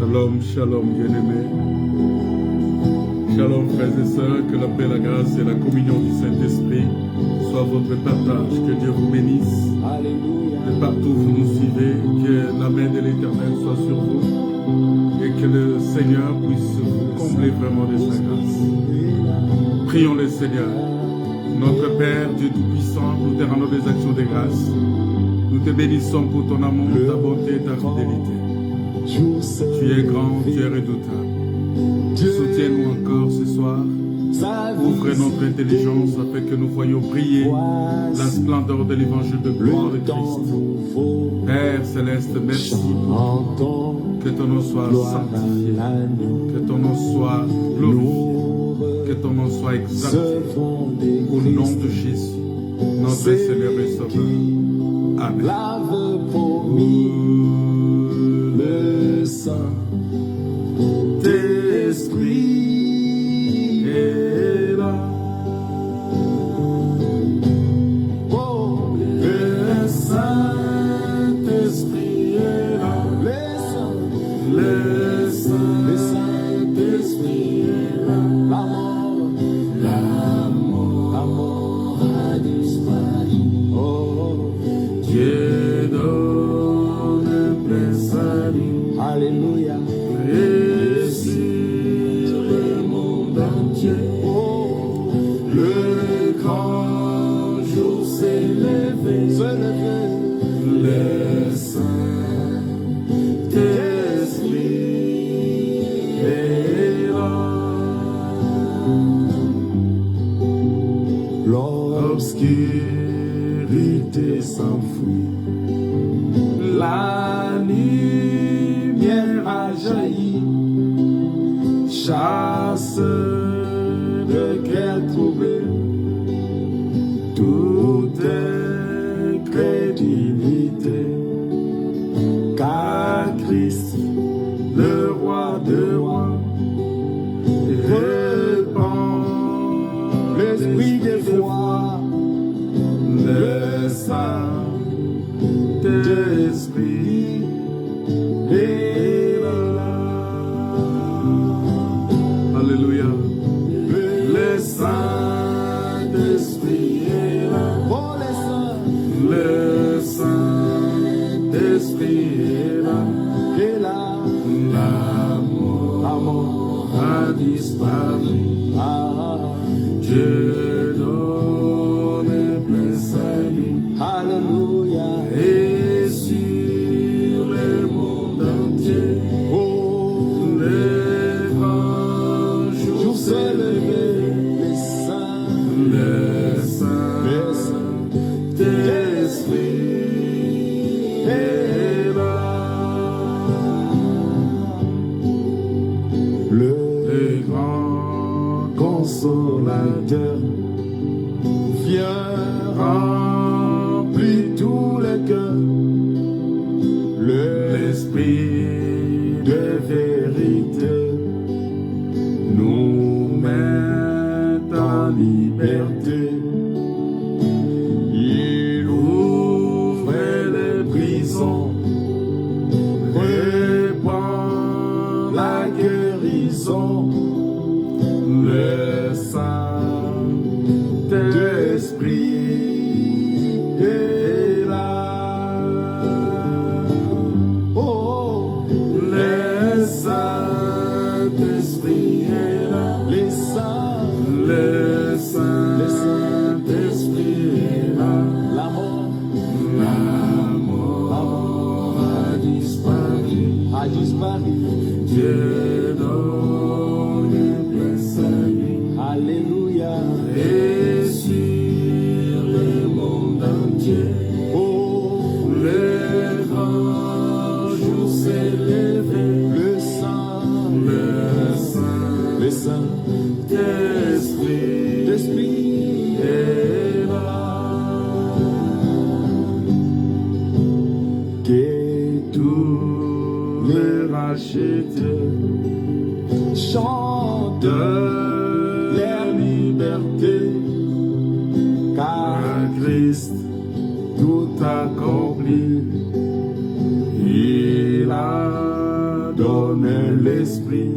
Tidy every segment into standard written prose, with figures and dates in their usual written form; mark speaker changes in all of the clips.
Speaker 1: Shalom, shalom, bien-aimés. Shalom, frères et sœurs, que la paix, la grâce et la communion du Saint-Esprit soient votre partage. Que Dieu vous bénisse.
Speaker 2: Alléluia.
Speaker 1: De partout où vous nous suivez, que la main de l'Éternel soit sur vous et que le Seigneur puisse vous combler vraiment de sa grâce. Prions le Seigneur. Notre Père, Dieu Tout-Puissant, nous te rendons des actions de grâce. Nous te bénissons pour ton amour, ta bonté et ta fidélité. Tu es grand, tu es redoutable. Soutiens-nous encore ce soir. Ouvre notre intelligence afin que nous voyions briller la splendeur de l'évangile de gloire de Christ. Père céleste, merci. Que ton nom soit sanctifié. Que ton nom soit glorifié. Que ton nom soit exalté. Au nom de Jésus, notre Seigneur et Sauveur. Amen.
Speaker 2: Lave pour le sang. Esprit est là. Oh, le Saint-Esprit est là. Le Saint-Esprit est là. La mort a disparu. Oh, Dieu donne plein salut. Alléluia. Le grand jour s'est levé, le Saint-Esprit est là. L'obscurité s'enfuit, la lumière a jailli, chasse de cœur troublé, toute crédulité, car Christ, le roi de rois, répand l'esprit de foi, le Saint-Esprit est là.
Speaker 1: Alléluia.
Speaker 2: Le Saint-Esprit est là. Oh, le Saint-Esprit est là. Et là, la mort a disparu. Dieu donne plein salut. Alléluia. Et sur le monde entier, oh, le grand jour s'est levé. Le Saint-Esprit est là. Le grand consolateur vient remplir tout le cœur. L'esprit de vérité nous met en liberté. Il ouvre les prisons, répand la guérison. Le Saint-Esprit est là. Oh, le Saint-Esprit est là. Le Saint-Esprit est là. La mort a disparu. Dieu donne plein salut. Alléluia. Et sur le monde entier, oh, le grand jour s'est levé. Le Saint-Esprit est là. Que tous les rachetés chantent leur liberté, car Christ tout accompli, il a donné l'esprit.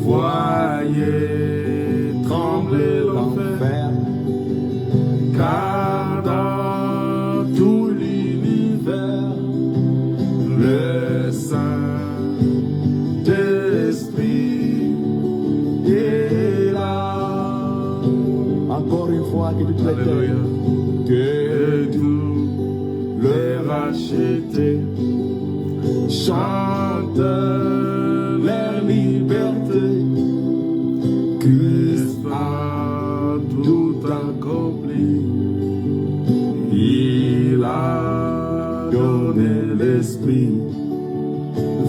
Speaker 2: Voyez trembler l'enfer, car dans tout l'univers, le Saint-Esprit est là. Encore une fois, que toutes les rachetés chantent leur liberté. Christ a tout accompli. Il a donné l'esprit.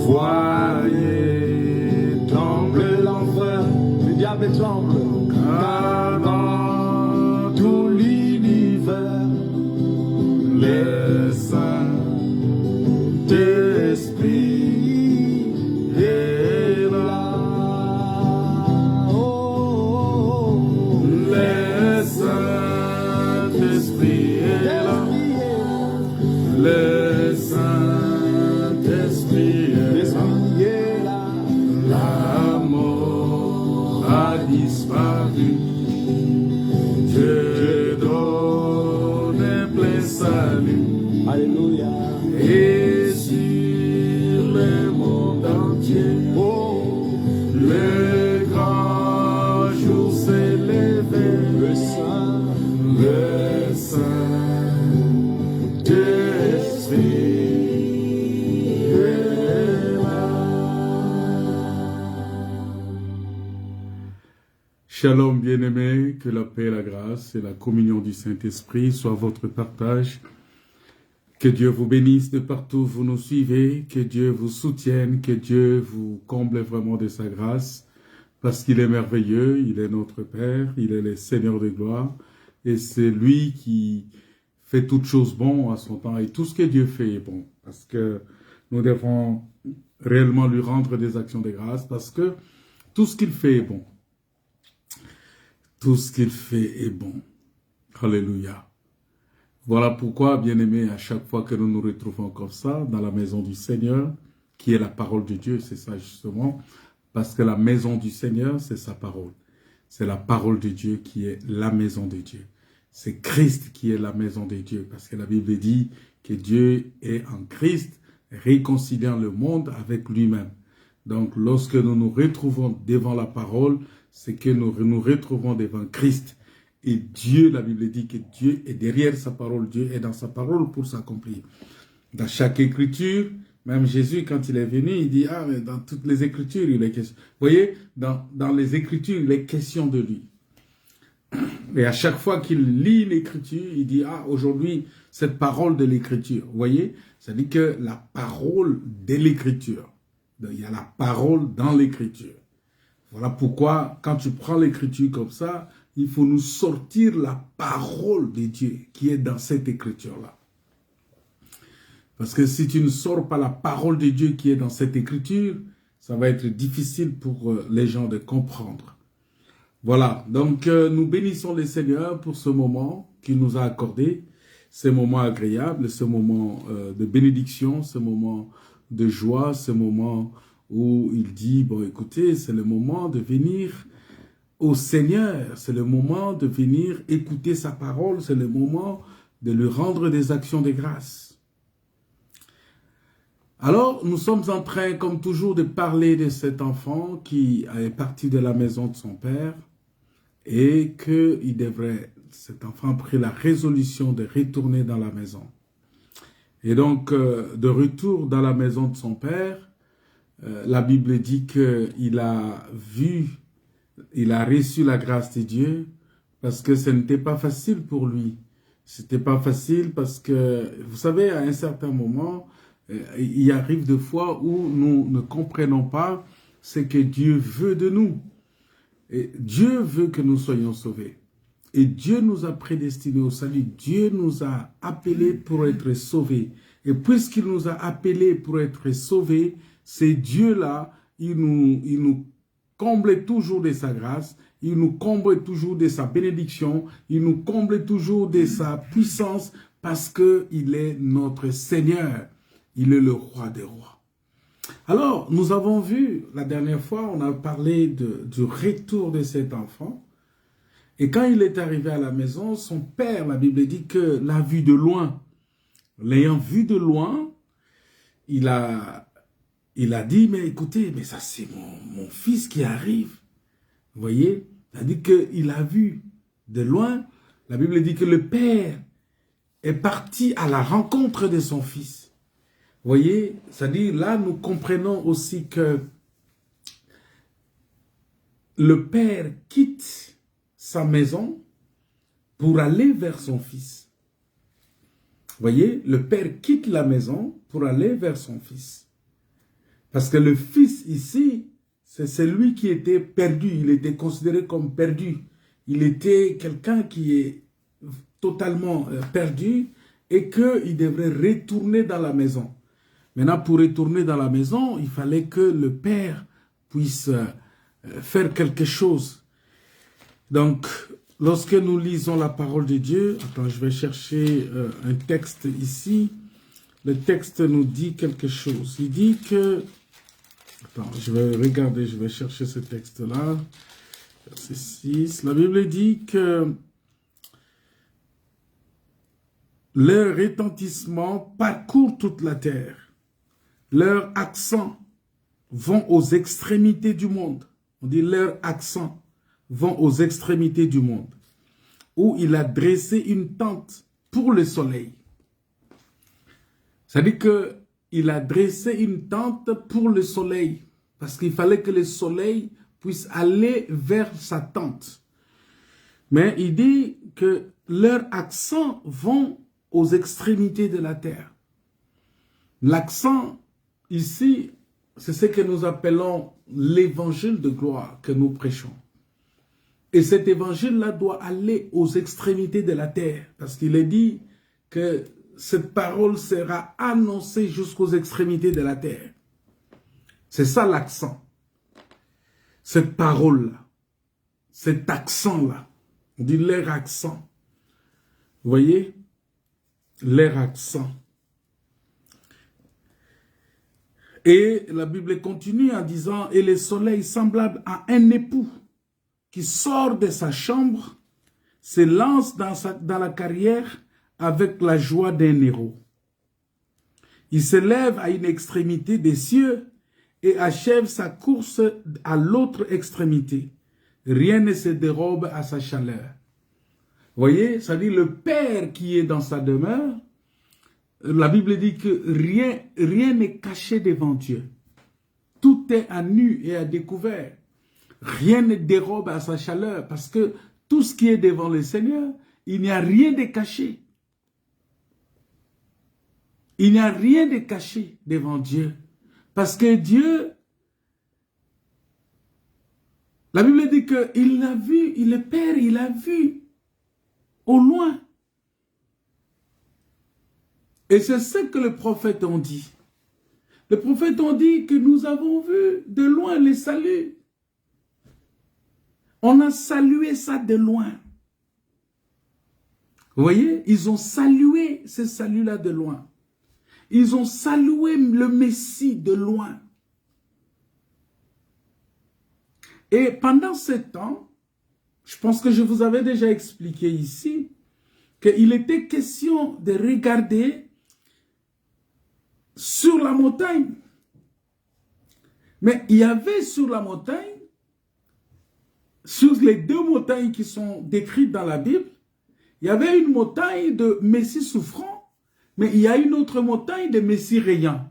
Speaker 2: Voyez trembler l'enfer. Le diable tremble. Car dans tout l'univers, le Saint-Esprit est là. Oh, le Saint-Esprit est là. Le Saint-Esprit est là. La mort a disparu. Dieu donne plein salut. Alléluia. Et sur le monde entier, oh, le grand jour s'est levé. Le Saint-Esprit est là.
Speaker 1: Shalom bien-aimés, que la paix, la grâce et la communion du Saint-Esprit soient votre partage. Que Dieu vous bénisse de partout où vous nous suivez, que Dieu vous soutienne, que Dieu vous comble vraiment de sa grâce, parce qu'il est merveilleux, il est notre Père, il est le Seigneur de gloire, et c'est lui qui fait toutes choses bonnes à son temps, et tout ce que Dieu fait est bon, parce que nous devons réellement lui rendre des actions de grâce, parce que tout ce qu'il fait est bon. Tout ce qu'il fait est bon. Alléluia. Voilà pourquoi, bien-aimés, à chaque fois que nous nous retrouvons comme ça, dans la maison du Seigneur, qui est la parole de Dieu, c'est ça justement, parce que la maison du Seigneur, c'est sa parole. C'est la parole de Dieu qui est la maison de Dieu. C'est Christ qui est la maison de Dieu, parce que la Bible dit que Dieu est en Christ, réconciliant le monde avec lui-même. Donc, lorsque nous nous retrouvons devant la parole, c'est que nous nous retrouvons devant Christ. Et Dieu, la Bible dit que Dieu est derrière sa parole, Dieu est dans sa parole pour s'accomplir. Dans chaque écriture, même Jésus, quand il est venu, il dit, ah, mais dans toutes les écritures, il est question. Vous voyez, dans les écritures, il est question de lui. Et à chaque fois qu'il lit l'écriture, il dit, ah, aujourd'hui, cette parole de l'écriture. Vous voyez, ça dit que la parole de l'écriture. Il y a la parole dans l'écriture. Voilà pourquoi, quand tu prends l'écriture comme ça, il faut nous sortir la parole de Dieu qui est dans cette écriture-là. Parce que si tu ne sors pas la parole de Dieu qui est dans cette écriture, ça va être difficile pour les gens de comprendre. Voilà, donc nous bénissons le Seigneur pour ce moment qu'il nous a accordé, ce moment agréable, ce moment de bénédiction, ce moment de joie, ce moment où il dit, bon écoutez, c'est le moment de venir au Seigneur, c'est le moment de venir écouter sa parole, c'est le moment de lui rendre des actions de grâce. Alors, nous sommes en train, comme toujours, de parler de cet enfant qui est parti de la maison de son père et que cet enfant a pris la résolution de retourner dans la maison. Et donc, de retour dans la maison de son père, la Bible dit qu'il a reçu la grâce de Dieu parce que ce n'était pas facile pour lui. C'était pas facile parce que, vous savez, à un certain moment, il arrive des fois où nous ne comprenons pas ce que Dieu veut de nous. Et Dieu veut que nous soyons sauvés. Et Dieu nous a prédestinés au salut. Dieu nous a appelés pour être sauvés. Et puisqu'il nous a appelés pour être sauvés, c'est Dieu-là, il nous comble toujours de sa grâce, il nous comble toujours de sa bénédiction, il nous comble toujours de sa puissance parce qu'il est notre Seigneur. Il est le roi des rois. Alors, nous avons vu, la dernière fois, on a parlé du retour de cet enfant. Et quand il est arrivé à la maison, son père, la Bible dit que l'a vu de loin. L'ayant vu de loin, il a dit, mais écoutez, mais ça c'est mon fils qui arrive. Vous voyez, c'est-à-dire qu'il a vu de loin. La Bible dit que le père est parti à la rencontre de son fils. Vous voyez, c'est-à-dire là nous comprenons aussi que le père quitte sa maison pour aller vers son fils. Vous voyez, le père quitte la maison pour aller vers son fils. Parce que le fils ici, c'est celui qui était perdu, il était considéré comme perdu. Il était quelqu'un qui est totalement perdu et qu'il devrait retourner dans la maison. Maintenant, pour retourner dans la maison, il fallait que le père puisse faire quelque chose. Donc, lorsque nous lisons la parole de Dieu, attends, je vais chercher un texte ici. Le texte nous dit quelque chose. Il dit que, attends, je vais regarder, je vais chercher ce texte-là. Verset 6. La Bible dit que leur retentissement parcourt toute la terre. Leurs accents vont aux extrémités du monde. On dit leurs accents vont aux extrémités du monde, où il a dressé une tente pour le soleil. C'est-à-dire qu'il a dressé une tente pour le soleil, parce qu'il fallait que le soleil puisse aller vers sa tente. Mais il dit que leurs accents vont aux extrémités de la terre. L'accent, ici, c'est ce que nous appelons l'évangile de gloire que nous prêchons. Et cet évangile-là doit aller aux extrémités de la terre, parce qu'il est dit que cette parole sera annoncée jusqu'aux extrémités de la terre. C'est ça l'accent. Cette parole-là, cet accent-là, on dit leur accent. Vous voyez? Leur accent. Et la Bible continue en disant, et le soleil semblable à un époux qui sort de sa chambre, se lance dans la carrière avec la joie d'un héros. Il se lève à une extrémité des cieux et achève sa course à l'autre extrémité. Rien ne se dérobe à sa chaleur. Vous voyez, ça dit le Père qui est dans sa demeure, la Bible dit que rien n'est caché devant Dieu. Tout est à nu et à découvert. Rien ne dérobe à sa chaleur, parce que tout ce qui est devant le Seigneur, il n'y a rien de caché. Il n'y a rien de caché devant Dieu. Parce que Dieu, la Bible dit qu'il l'a vu, il est Père, il a vu au loin. Et c'est ce que les prophètes ont dit. Les prophètes ont dit que nous avons vu de loin les saluts. On a salué ça de loin. Vous voyez, ils ont salué ce salut-là de loin. Ils ont salué le Messie de loin. Et pendant ce temps, je pense que je vous avais déjà expliqué ici, qu'il était question de regarder sur la montagne. Mais il y avait sur la montagne, sur les deux montagnes qui sont décrites dans la Bible, il y avait une montagne de Messie souffrant, mais il y a une autre montagne de Messie rayant.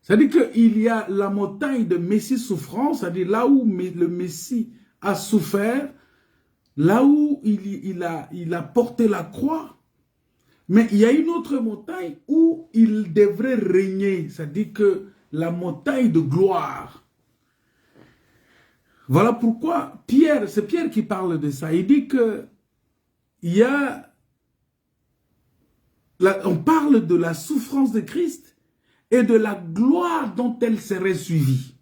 Speaker 1: C'est-à-dire qu'il y a la montagne de Messie souffrant, c'est-à-dire là où le Messie a souffert, là où il a porté la croix. Mais il y a une autre montagne où il devrait régner, c'est-à-dire que la montagne de gloire. Voilà pourquoi c'est Pierre qui parle de ça. Il dit que on parle de la souffrance de Christ et de la gloire dont elle serait suivie.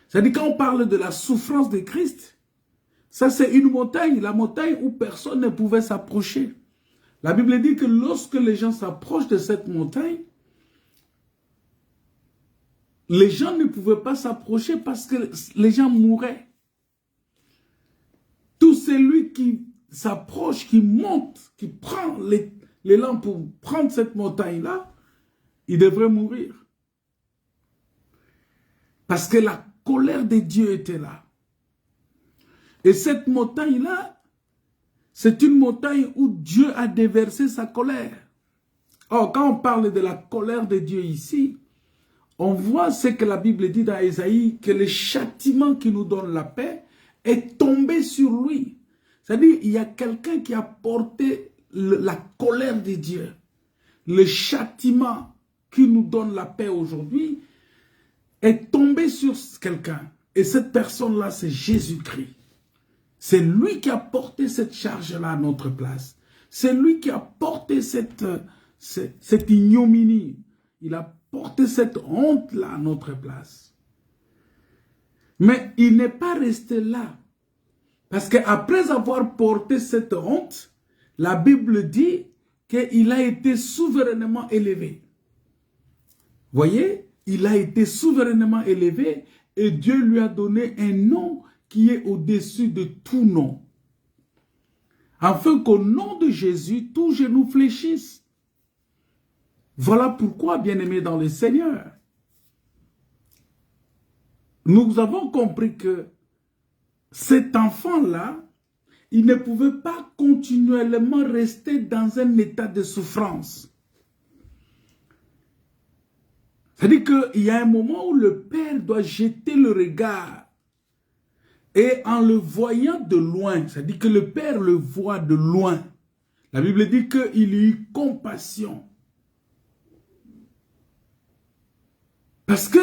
Speaker 1: C'est-à-dire quand on parle de la souffrance de Christ, ça c'est une montagne, la montagne où personne ne pouvait s'approcher. La Bible dit que lorsque les gens s'approchent de cette montagne, les gens ne pouvaient pas s'approcher parce que les gens mouraient. Tout celui qui s'approche, qui monte, qui prend l'élan pour prendre cette montagne-là, il devrait mourir. Parce que la colère de Dieu était là. Et cette montagne-là, c'est une montagne où Dieu a déversé sa colère. Or, quand on parle de la colère de Dieu ici, on voit ce que la Bible dit dans Ésaïe, que le châtiment qui nous donne la paix est tombé sur lui. C'est-à-dire, il y a quelqu'un qui a porté la colère de Dieu. Le châtiment qui nous donne la paix aujourd'hui est tombé sur quelqu'un. Et cette personne-là, c'est Jésus-Christ. C'est lui qui a porté cette charge-là à notre place. C'est lui qui a porté cette ignominie. Il a porté cette honte-là à notre place. Mais il n'est pas resté là. Parce qu'après avoir porté cette honte, la Bible dit qu'il a été souverainement élevé. Voyez, il a été souverainement élevé et Dieu lui a donné un nom qui est au-dessus de tout nom. Afin qu'au nom de Jésus, tout genou fléchisse. Voilà pourquoi, bien-aimés dans le Seigneur, nous avons compris que cet enfant-là, il ne pouvait pas continuellement rester dans un état de souffrance. C'est-à-dire qu'il y a un moment où le père doit jeter le regard. Et en le voyant de loin, c'est-à-dire que le père le voit de loin. La Bible dit qu'il eut compassion. Parce que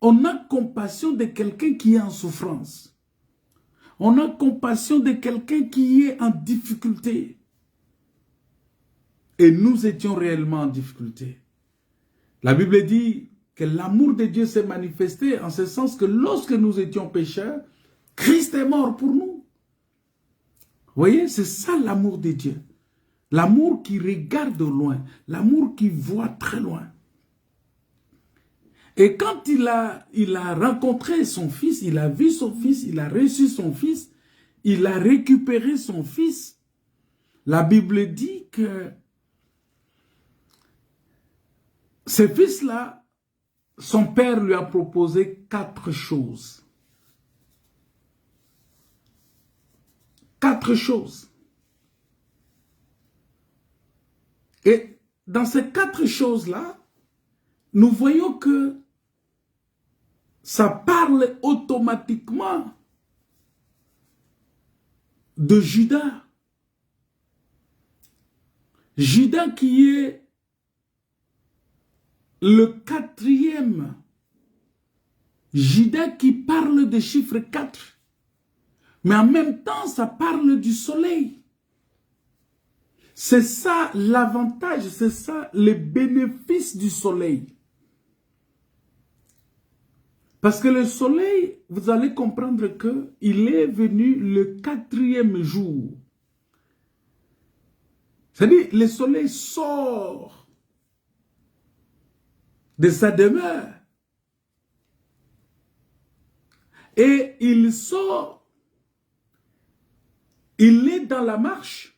Speaker 1: on a compassion de quelqu'un qui est en souffrance. On a compassion de quelqu'un qui est en difficulté. Et nous étions réellement en difficulté. La Bible dit que l'amour de Dieu s'est manifesté en ce sens que lorsque nous étions pécheurs, Christ est mort pour nous. Vous voyez, c'est ça l'amour de Dieu. L'amour qui regarde de loin, l'amour qui voit très loin. Et quand il a rencontré son fils, il a vu son fils, il a reçu son fils, il a récupéré son fils, la Bible dit que ce fils-là, son père lui a proposé 4 choses. 4 choses. Et dans ces 4 choses-là, nous voyons que ça parle automatiquement de Judas. Judas qui est le 4e. Judas qui parle de chiffre 4. Mais en même temps, ça parle du soleil. C'est ça l'avantage, c'est ça le bénéfice du soleil. Parce que le soleil, vous allez comprendre qu'il est venu le 4e jour. C'est-à-dire, le soleil sort de sa demeure. Et il sort, il est dans la marche.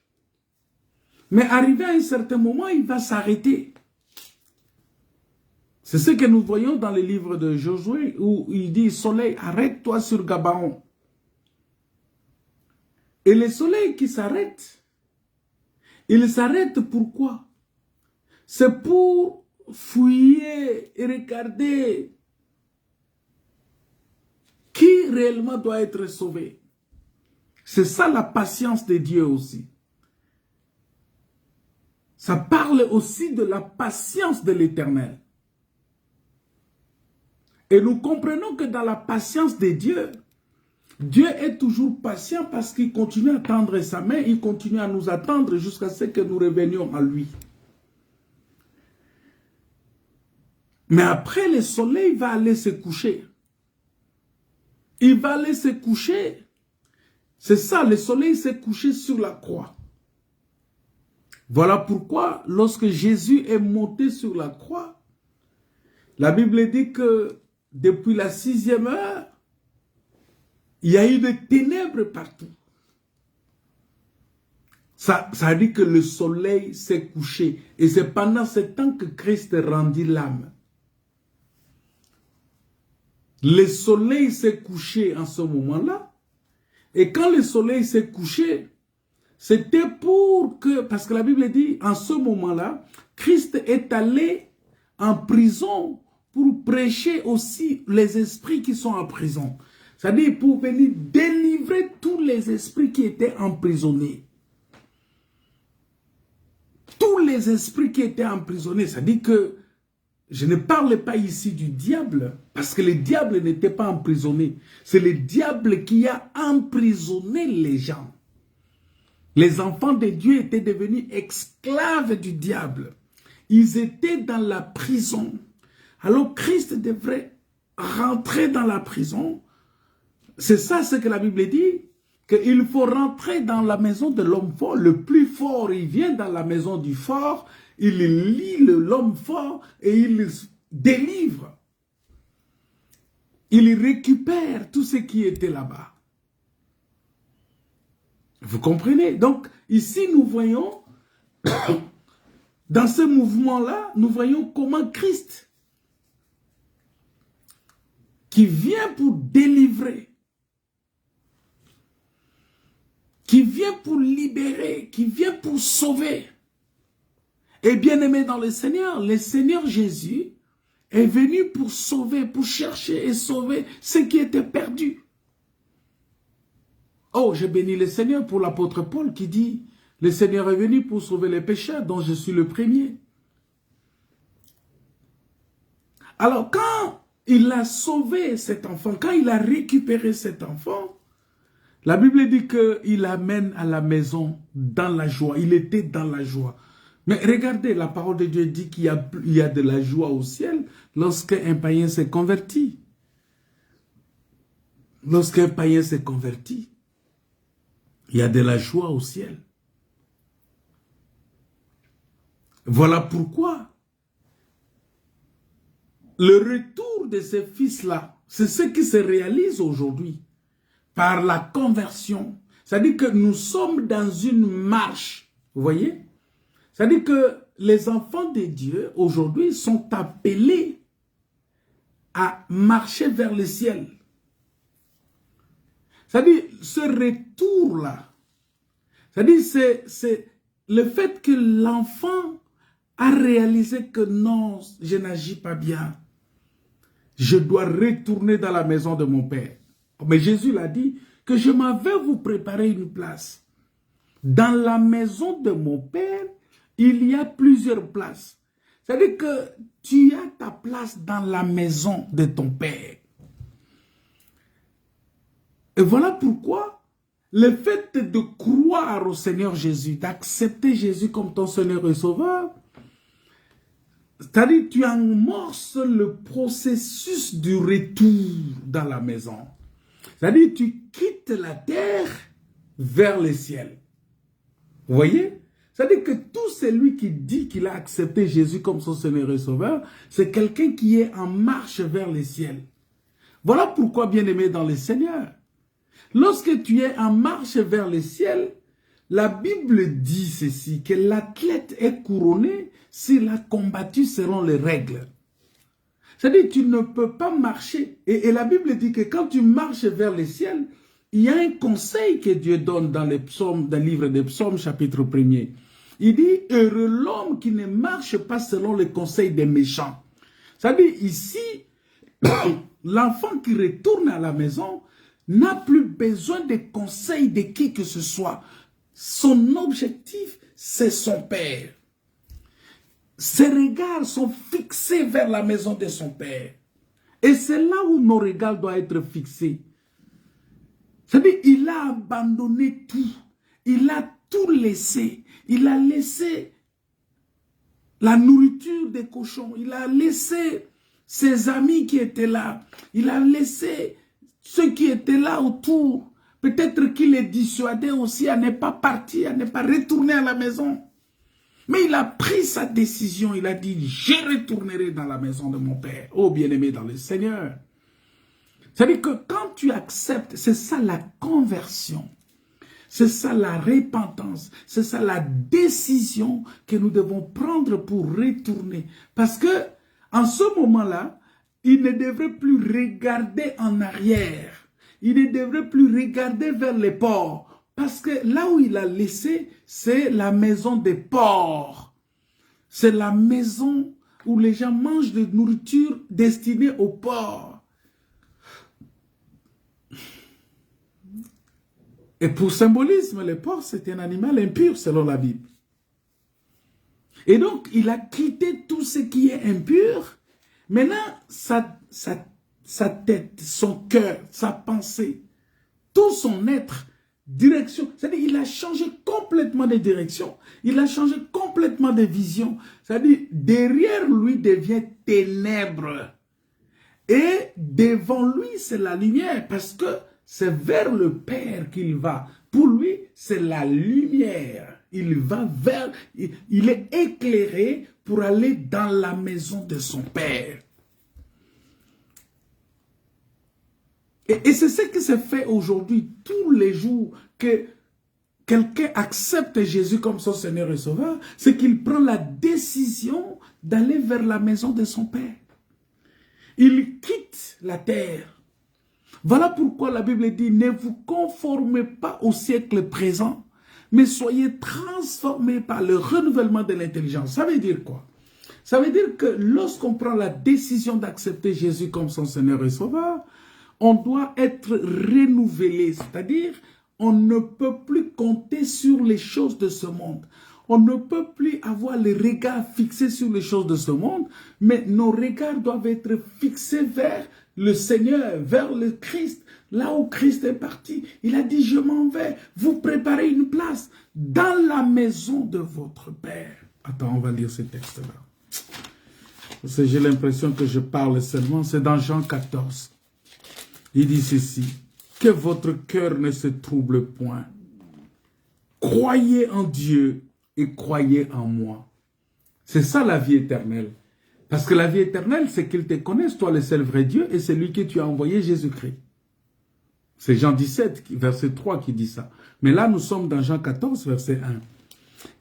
Speaker 1: Mais arrivé à un certain moment, il va s'arrêter. C'est ce que nous voyons dans le livre de Josué où il dit « Soleil, arrête-toi sur Gabaon ». Et le soleil qui s'arrête, il s'arrête pourquoi? C'est pour fouiller et regarder qui réellement doit être sauvé. C'est ça la patience de Dieu aussi. Ça parle aussi de la patience de l'Éternel. Et nous comprenons que dans la patience de Dieu, Dieu est toujours patient parce qu'il continue à tendre sa main, il continue à nous attendre jusqu'à ce que nous revenions à lui. Mais après, le soleil va aller se coucher. Il va aller se coucher. C'est ça, le soleil s'est couché sur la croix. Voilà pourquoi, lorsque Jésus est monté sur la croix, La Bible dit que depuis la 6e heure, il y a eu des ténèbres partout. Ça dit que le soleil s'est couché. Et c'est pendant ce temps que Christ rendit l'âme. Le soleil s'est couché en ce moment-là. Et quand le soleil s'est couché, c'était pour que, parce que la Bible dit, en ce moment-là, Christ est allé en prison pour prêcher aussi les esprits qui sont en prison. C'est-à-dire pour venir délivrer tous les esprits qui étaient emprisonnés. Tous les esprits qui étaient emprisonnés. C'est-à-dire que je ne parle pas ici du diable, parce que le diable n'était pas emprisonné. C'est le diable qui a emprisonné les gens. Les enfants de Dieu étaient devenus esclaves du diable. Ils étaient dans la prison. Alors Christ devrait rentrer dans la prison. C'est ça ce que la Bible dit, qu'il faut rentrer dans la maison de l'homme fort. Le plus fort, il vient dans la maison du fort, il lie l'homme fort et il délivre. Il récupère tout ce qui était là-bas. Vous comprenez? Donc, ici, nous voyons, dans ce mouvement-là, nous voyons comment Christ, qui vient pour délivrer, qui vient pour libérer, qui vient pour sauver. Et bien aimé dans le Seigneur Jésus est venu pour sauver, pour chercher et sauver ce qui était perdu. Oh, je bénis le Seigneur pour l'apôtre Paul qui dit, le Seigneur est venu pour sauver les pécheurs dont je suis le premier. Alors quand il a sauvé cet enfant, quand il a récupéré cet enfant, la Bible dit qu'il l'amène à la maison dans la joie. Il était dans la joie. Mais regardez, la parole de Dieu dit qu'il y a de la joie au ciel lorsqu'un païen s'est converti. Lorsqu'un païen s'est converti, il y a de la joie au ciel. Voilà pourquoi le retour de ces fils-là, c'est ce qui se réalise aujourd'hui par la conversion. C'est-à-dire que nous sommes dans une marche, vous voyez? C'est-à-dire que les enfants de Dieu, aujourd'hui, sont appelés à marcher vers le ciel. C'est-à-dire, ce retour-là, c'est-à-dire, c'est le fait que l'enfant a réalisé que non, je n'agis pas bien. Je dois retourner dans la maison de mon Père. Mais Jésus l'a dit que je m'en vais vous préparer une place. Dans la maison de mon Père, il y a plusieurs places. C'est-à-dire que tu as ta place dans la maison de ton Père. Et voilà pourquoi le fait de croire au Seigneur Jésus, d'accepter Jésus comme ton Seigneur et Sauveur, c'est-à-dire tu amorces le processus du retour dans la maison. C'est-à-dire tu quittes la terre vers le ciel. Vous voyez? C'est-à-dire que tout celui qui dit qu'il a accepté Jésus comme son Seigneur et Sauveur, c'est quelqu'un qui est en marche vers le ciel. Voilà pourquoi, bien-aimé dans le Seigneur, lorsque tu es en marche vers le ciel, la Bible dit ceci, que l'athlète est couronné s'il a combattu selon les règles. C'est-à-dire tu ne peux pas marcher. Et la Bible dit que quand tu marches vers le ciel, il y a un conseil que Dieu donne dans les psaumes, dans le livre des psaumes, chapitre 1er. Il dit, heureux l'homme qui ne marche pas selon les conseils des méchants. C'est-à-dire ici, l'enfant qui retourne à la maison n'a plus besoin des conseils de qui que ce soit. Son objectif, c'est son Père. Ses regards sont fixés vers la maison de son Père. Et c'est là où nos regards doivent être fixés. C'est-à-dire, il a abandonné tout. Il a tout laissé. Il a laissé la nourriture des cochons. Il a laissé ses amis qui étaient là. Il a laissé ceux qui étaient là autour. Peut-être qu'il les dissuadait aussi à ne pas partir, à ne pas retourner à la maison.
Speaker 3: Mais il a pris sa décision, il a dit, je retournerai dans la maison de mon Père. Oh bien-aimé dans le Seigneur. C'est-à-dire que quand tu acceptes, c'est ça la conversion. C'est ça la repentance. C'est ça la décision que nous devons prendre pour retourner. Parce que en ce moment-là, il ne devrait plus regarder en arrière. Il ne devrait plus regarder vers les porcs. Parce que là où il a laissé, c'est la maison des porcs. C'est la maison où les gens mangent de nourriture destinée aux porcs. Et pour symbolisme, le porc, c'est un animal impur selon la Bible. Et donc, il a quitté tout ce qui est impur. Maintenant, sa tête, son cœur, sa pensée, tout son être, direction. C'est-à-dire qu'il a changé complètement de direction. Il a changé complètement de vision. C'est-à-dire, derrière lui devient ténèbres. Et devant lui, c'est la lumière. Parce que c'est vers le Père qu'il va. Pour lui, c'est la lumière. Il va vers, il est éclairé pour aller dans la maison de son Père. Et c'est ce qui se fait aujourd'hui, tous les jours que quelqu'un accepte Jésus comme son Seigneur et Sauveur, c'est qu'il prend la décision d'aller vers la maison de son Père. Il quitte la terre. Voilà pourquoi la Bible dit, ne vous conformez pas au siècle présent, mais soyez transformés par le renouvellement de l'intelligence. Ça veut dire quoi? Ça veut dire que lorsqu'on prend la décision d'accepter Jésus comme son Seigneur et Sauveur, on doit être renouvelé, c'est-à-dire on ne peut plus compter sur les choses de ce monde. On ne peut plus avoir les regards fixés sur les choses de ce monde, mais nos regards doivent être fixés vers le Seigneur, vers le Christ. Là où Christ est parti, il a dit, je m'en vais, vous préparez une place dans la maison de votre Père. Attends, on va lire ce texte-là. Parce que j'ai l'impression que je parle seulement, c'est dans Jean 14. Il dit ceci, que votre cœur ne se trouble point. Croyez en Dieu et croyez en moi. C'est ça la vie éternelle. Parce que la vie éternelle, c'est qu'ils te connaissent, toi le seul vrai Dieu, et c'est lui que tu as envoyé, Jésus-Christ. C'est Jean 17, verset 3 qui dit ça. Mais là, nous sommes dans Jean 14, verset 1.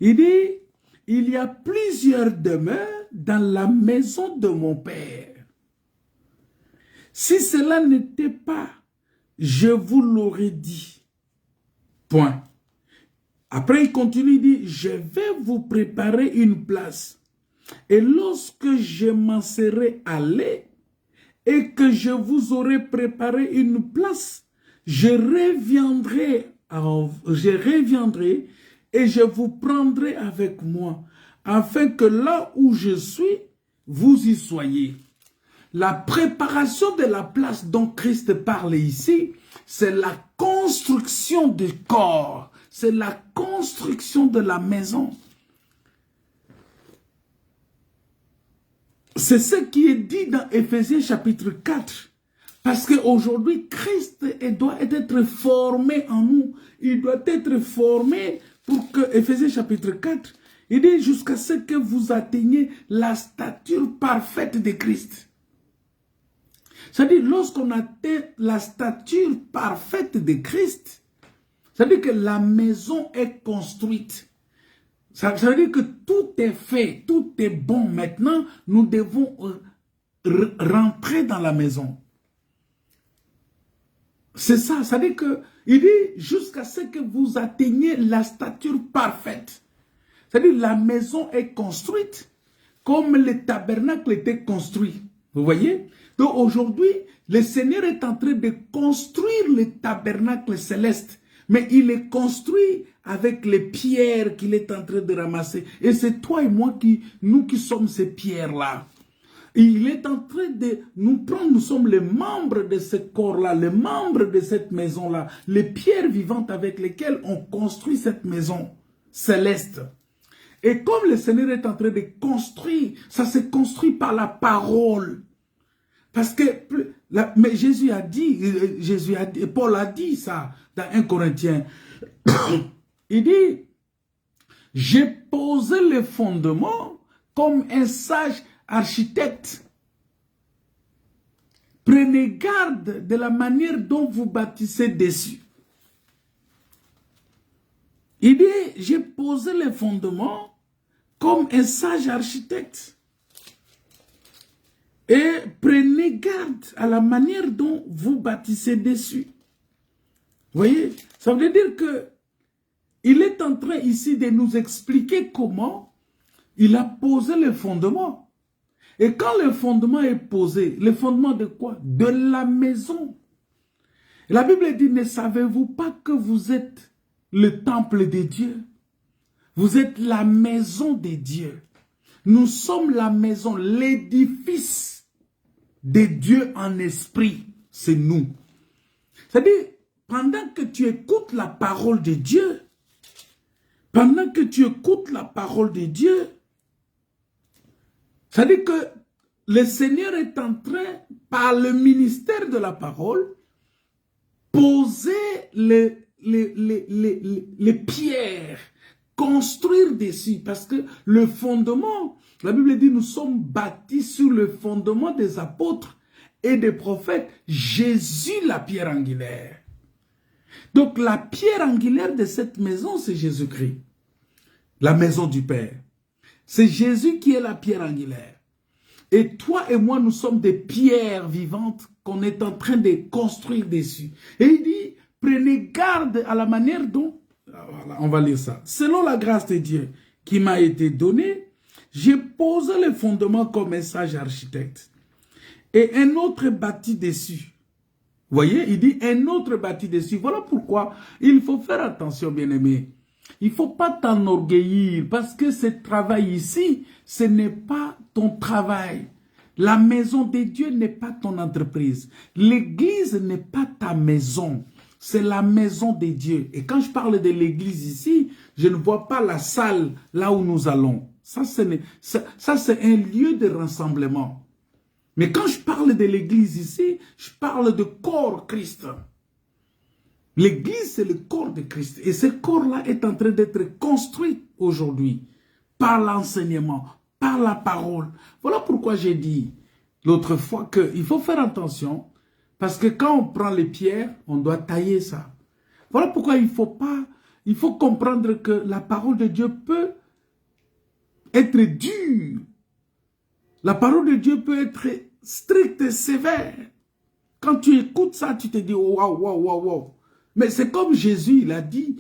Speaker 3: Il dit, il y a plusieurs demeures dans la maison de mon Père. Si cela n'était pas, je vous l'aurais dit. Point. Après, il continue, il dit, je vais vous préparer une place. Et lorsque je m'en serai allé et que je vous aurai préparé une place, je reviendrai et je vous prendrai avec moi, afin que là où je suis, vous y soyez. La préparation de la place dont Christ parle ici, c'est la construction du corps, c'est la construction de la maison. C'est ce qui est dit dans Éphésiens chapitre 4. Parce qu'aujourd'hui, Christ doit être formé en nous. Il doit être formé pour que, Éphésiens chapitre 4, il dit jusqu'à ce que vous atteigniez la stature parfaite de Christ. C'est-à-dire, lorsqu'on atteint la stature parfaite de Christ, c'est-à-dire que la maison est construite. Ça veut dire que tout est fait, tout est bon. Maintenant, nous devons rentrer dans la maison. C'est ça, ça veut dire que, il dit jusqu'à ce que vous atteigniez la stature parfaite. C'est-à-dire la maison est construite comme le tabernacle était construit. Vous voyez? Donc aujourd'hui, le Seigneur est en train de construire le tabernacle céleste. Mais il est construit avec les pierres qu'il est en train de ramasser. Et c'est toi et moi, nous qui sommes ces pierres-là. Il est en train de nous prendre, nous sommes les membres de ce corps-là, les membres de cette maison-là, les pierres vivantes avec lesquelles on construit cette maison céleste. Et comme le Seigneur est en train de construire, ça se construit par la parole. Parce que, mais Jésus a dit, Paul a dit ça dans 1 Corinthiens. Il dit, J'ai posé les fondements comme un sage architecte. Prenez garde de la manière dont vous bâtissez dessus. Il dit, j'ai posé les fondements comme un sage architecte. Et prenez garde à la manière dont vous bâtissez dessus. Vous voyez, ça veut dire que il est en train ici de nous expliquer comment il a posé les fondements. Et quand le fondement est posé, le fondement de quoi? De la maison. Et la Bible dit, ne savez-vous pas que vous êtes le temple de Dieu? Vous êtes la maison de Dieu. Nous sommes la maison, l'édifice de Dieu en esprit. C'est nous. C'est-à-dire, pendant que tu écoutes la parole de Dieu, pendant que tu écoutes la parole de Dieu, c'est-à-dire que le Seigneur est en train, par le ministère de la parole, poser les pierres, construire dessus, parce que le fondement, la Bible dit, nous sommes bâtis sur le fondement des apôtres et des prophètes, Jésus la pierre angulaire. Donc la pierre angulaire de cette maison, c'est Jésus-Christ, la maison du Père. C'est Jésus qui est la pierre angulaire. Et toi et moi, nous sommes des pierres vivantes qu'on est en train de construire dessus. Et il dit, prenez garde à la manière dont, voilà, on va lire ça. Selon la grâce de Dieu qui m'a été donnée, j'ai posé les fondements comme un sage architecte. Et un autre bâti dessus. Vous voyez, il dit un autre bâti dessus. Voilà pourquoi il faut faire attention, bien-aimés. Il ne faut pas t'enorgueillir parce que ce travail ici, ce n'est pas ton travail. La maison de Dieu n'est pas ton entreprise. L'église n'est pas ta maison. C'est la maison de Dieu. Et quand je parle de l'église ici, je ne vois pas la salle là où nous allons. Ça, c'est un lieu de rassemblement. Mais quand je parle de l'église ici, je parle de corps Christ. L'église, c'est le corps de Christ. Et ce corps-là est en train d'être construit aujourd'hui par l'enseignement, par la parole. Voilà pourquoi j'ai dit l'autre fois qu'il faut faire attention parce que quand on prend les pierres, on doit tailler ça. Voilà pourquoi il faut comprendre que la parole de Dieu peut être dure. La parole de Dieu peut être stricte et sévère. Quand tu écoutes ça, tu te dis waouh, waouh, waouh, waouh. Mais c'est comme Jésus, il a dit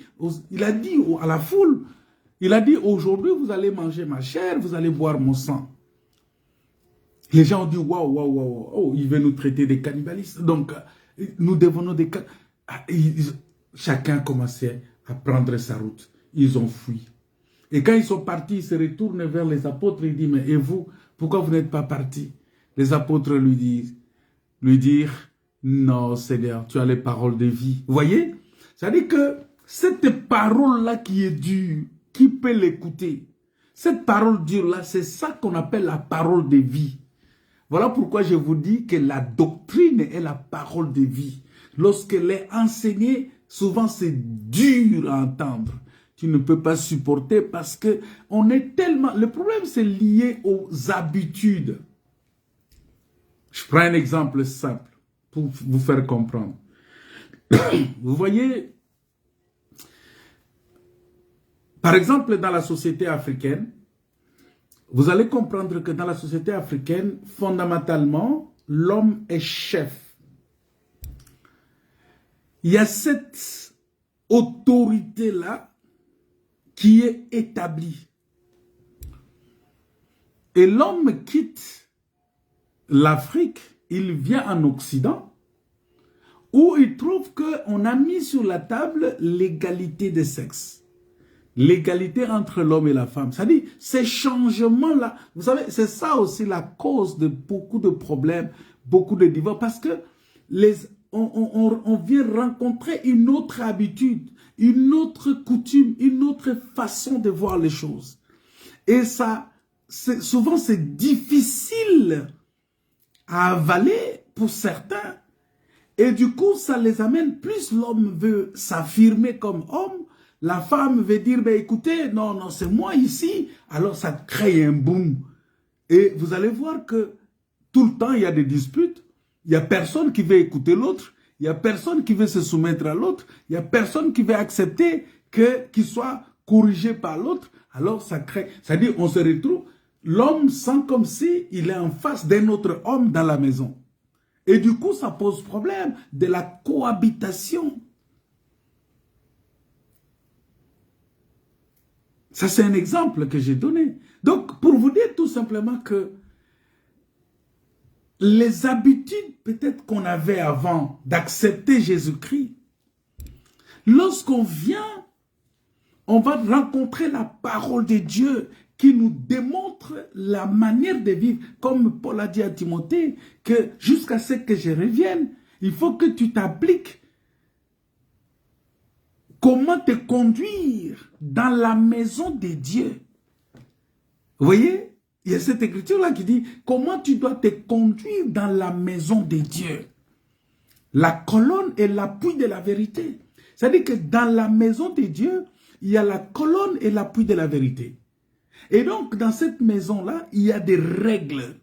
Speaker 3: à la foule, il a dit aujourd'hui vous allez manger ma chair, vous allez boire mon sang. Les gens ont dit waouh, waouh, waouh, oh, il veut nous traiter des cannibalistes. Donc nous devenons des cannibalistes. Chacun commençait à prendre sa route. Ils ont fui. Et quand ils sont partis, ils se retournent vers les apôtres et ils disent mais et vous, pourquoi vous n'êtes pas partis? Les apôtres lui dirent non, Seigneur, tu as les paroles de vie. Vous voyez? C'est-à-dire que cette parole-là qui est dure, qui peut l'écouter? Cette parole dure-là, c'est ça qu'on appelle la parole de vie. Voilà pourquoi je vous dis que la doctrine est la parole de vie. Lorsqu'elle est enseignée, souvent c'est dur à entendre. Tu ne peux pas supporter parce que on est tellement... Le problème, c'est lié aux habitudes. Je prends un exemple simple pour vous faire comprendre. Vous voyez, par exemple, dans la société africaine, vous allez comprendre que dans la société africaine, fondamentalement, l'homme est chef. Il y a cette autorité-là qui est établie. Et l'homme quitte l'Afrique, il vient en Occident, où il trouve qu'on a mis sur la table l'égalité des sexes. L'égalité entre l'homme et la femme. C'est-à-dire, ces changements-là, vous savez, c'est ça aussi la cause de beaucoup de problèmes, beaucoup de divorces, parce que on vient rencontrer une autre habitude, une autre coutume, une autre façon de voir les choses. Et ça, souvent c'est difficile à avaler pour certains. Et du coup, ça les amène, plus l'homme veut s'affirmer comme homme, la femme veut dire, ben, écoutez, non, non, c'est moi ici. Alors ça crée un boom. Et vous allez voir que tout le temps, il y a des disputes. Il n'y a personne qui veut écouter l'autre. Il n'y a personne qui veut se soumettre à l'autre. Il n'y a personne qui veut accepter qu'il soit corrigé par l'autre. Alors ça crée, c'est-à-dire on se retrouve, l'homme sent comme si il est en face d'un autre homme dans la maison. Et du coup, ça pose problème de la cohabitation. Ça, c'est un exemple que j'ai donné. Donc, pour vous dire tout simplement que les habitudes peut-être qu'on avait avant d'accepter Jésus-Christ, lorsqu'on vient, on va rencontrer la parole de Dieu qui nous démontre la manière de vivre. Comme Paul a dit à Timothée, que jusqu'à ce que je revienne, il faut que tu t'appliques. Comment te conduire dans la maison de Dieu. Vous voyez, il y a cette écriture-là qui dit comment tu dois te conduire dans la maison de Dieu. La colonne est l'appui de la vérité. C'est-à-dire que dans la maison de Dieu, il y a la colonne et l'appui de la vérité. Et donc, dans cette maison-là, il y a des règles.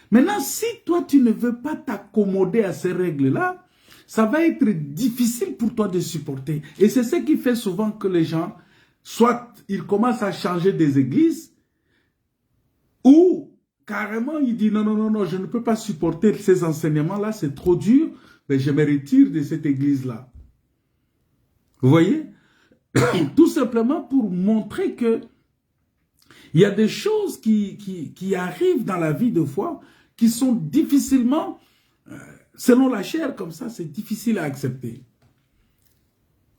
Speaker 3: Maintenant, si toi, tu ne veux pas t'accommoder à ces règles-là, ça va être difficile pour toi de supporter. Et c'est ce qui fait souvent que les gens, soit ils commencent à changer des églises, ou carrément ils disent non, non, non, non, je ne peux pas supporter ces enseignements-là, c'est trop dur, mais je me retire de cette église-là. Vous voyez? Tout simplement pour montrer que il y a des choses qui arrivent dans la vie de foi qui sont difficilement... selon la chair, comme ça, c'est difficile à accepter.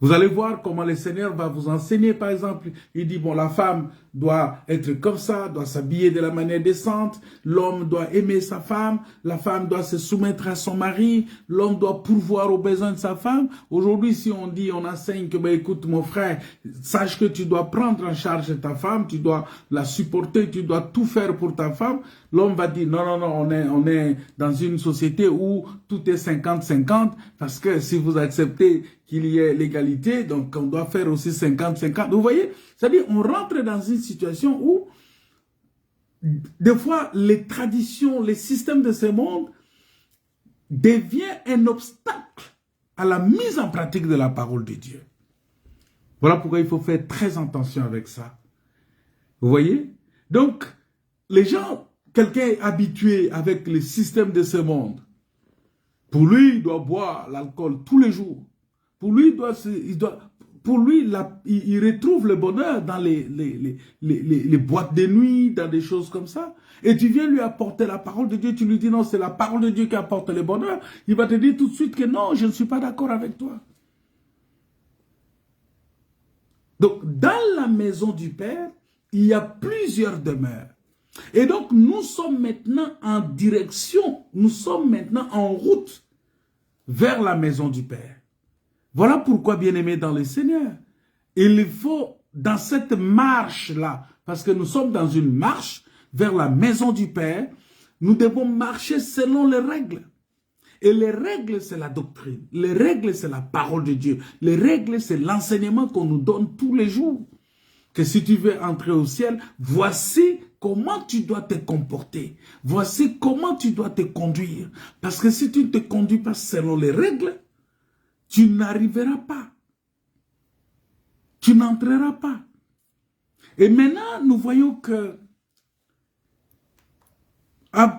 Speaker 3: Vous allez voir comment le Seigneur va vous enseigner, par exemple. Il dit, bon, la femme doit être comme ça, doit s'habiller de la manière décente. L'homme doit aimer sa femme. La femme doit se soumettre à son mari. L'homme doit pourvoir aux besoins de sa femme. Aujourd'hui, si on dit, on enseigne que, ben, écoute, mon frère, sache que tu dois prendre en charge ta femme, tu dois la supporter, tu dois tout faire pour ta femme. L'homme va dire, non, non, non, on est dans une société où tout est 50-50, parce que si vous acceptez qu'il y ait l'égalité, donc on doit faire aussi 50-50. Vous voyez, c'est-à-dire on rentre dans une situation où, des fois, les traditions, les systèmes de ce monde deviennent un obstacle à la mise en pratique de la parole de Dieu. Voilà pourquoi il faut faire très attention avec ça. Vous voyez? Donc, les gens, quelqu'un est habitué avec les systèmes de ce monde. Pour lui, il doit boire l'alcool tous les jours. Pour lui, il retrouve le bonheur dans les boîtes de nuit, dans des choses comme ça. Et tu viens lui apporter la parole de Dieu, tu lui dis non, c'est la parole de Dieu qui apporte le bonheur. Il va te dire tout de suite que non, je ne suis pas d'accord avec toi. Donc, dans la maison du Père, il y a plusieurs demeures. Et donc, nous sommes maintenant en direction, nous sommes maintenant en route vers la maison du Père. Voilà pourquoi, bien-aimés dans le Seigneur, il faut, dans cette marche-là, parce que nous sommes dans une marche vers la maison du Père, nous devons marcher selon les règles. Et les règles, c'est la doctrine. Les règles, c'est la parole de Dieu. Les règles, c'est l'enseignement qu'on nous donne tous les jours. Que si tu veux entrer au ciel, voici comment tu dois te comporter. Voici comment tu dois te conduire. Parce que si tu ne te conduis pas selon les règles, tu n'arriveras pas. Tu n'entreras pas. Et maintenant, nous voyons que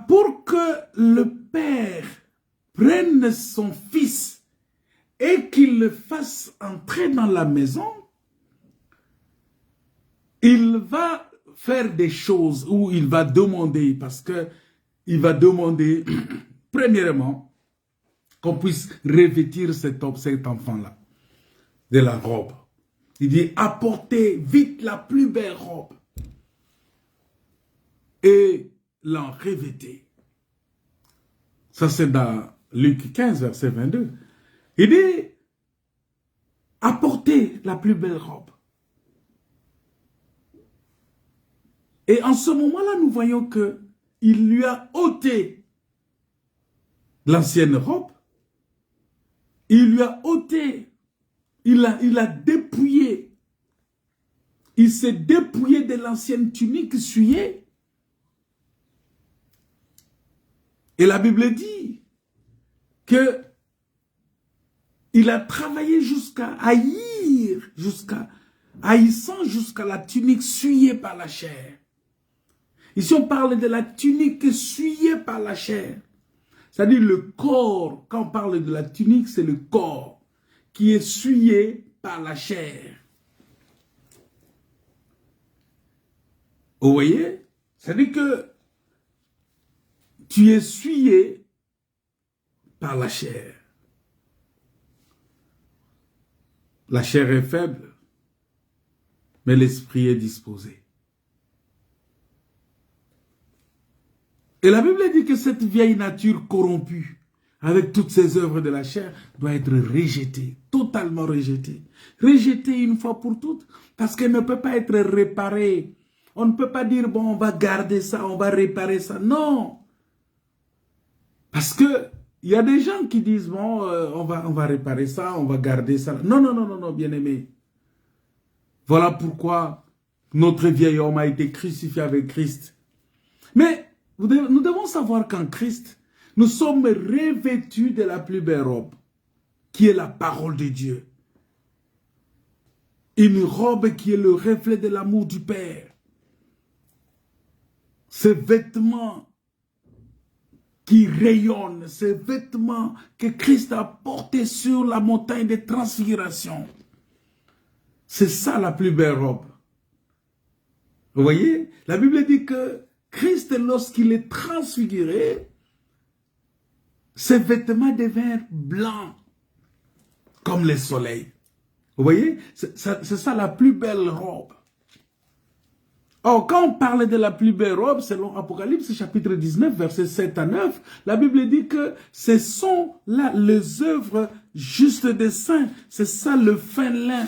Speaker 3: pour que le Père prenne son Fils et qu'il le fasse entrer dans la maison, il va faire des choses où il va demander, parce que il va demander, premièrement, qu'on puisse revêtir cet enfant-là de la robe. Il dit, apportez vite la plus belle robe et l'en revêtez. Ça, c'est dans Luc 15, verset 22. Il dit, apportez la plus belle robe. Et en ce moment-là, nous voyons que il lui a ôté l'ancienne robe. Il lui a ôté, il a dépouillé. Il s'est dépouillé de l'ancienne tunique souillée. Et la Bible dit que il a travaillé jusqu'à haïr, haïssant jusqu'à la tunique souillée par la chair. Ici, on parle de la tunique souillée par la chair. C'est-à-dire le corps, quand on parle de la tunique, c'est le corps qui est souillé par la chair. Vous voyez? C'est-à-dire que tu es souillé par la chair. La chair est faible, mais l'esprit est disposé. Et la Bible dit que cette vieille nature corrompue, avec toutes ses œuvres de la chair, doit être rejetée, totalement rejetée. Rejetée une fois pour toutes, parce qu'elle ne peut pas être réparée. On ne peut pas dire, bon, on va garder ça, on va réparer ça. Non. Parce que il y a des gens qui disent, bon, on va réparer ça, on va garder ça. Non, non, non, non, non, bien-aimé. Voilà pourquoi notre vieil homme a été crucifié avec Christ. Mais nous devons savoir qu'en Christ, nous sommes revêtus de la plus belle robe, qui est la parole de Dieu. Une robe qui est le reflet de l'amour du Père. Ces vêtements qui rayonnent, ces vêtements que Christ a portés sur la montagne de transfiguration. C'est ça la plus belle robe. Vous voyez? La Bible dit que Christ, lorsqu'il est transfiguré, ses vêtements deviennent blancs comme le soleil. Vous voyez? C'est ça la plus belle robe. Or, quand on parle de la plus belle robe, selon Apocalypse chapitre 19, versets 7 à 9, la Bible dit que ce sont là les œuvres justes des saints. C'est ça le fin lin.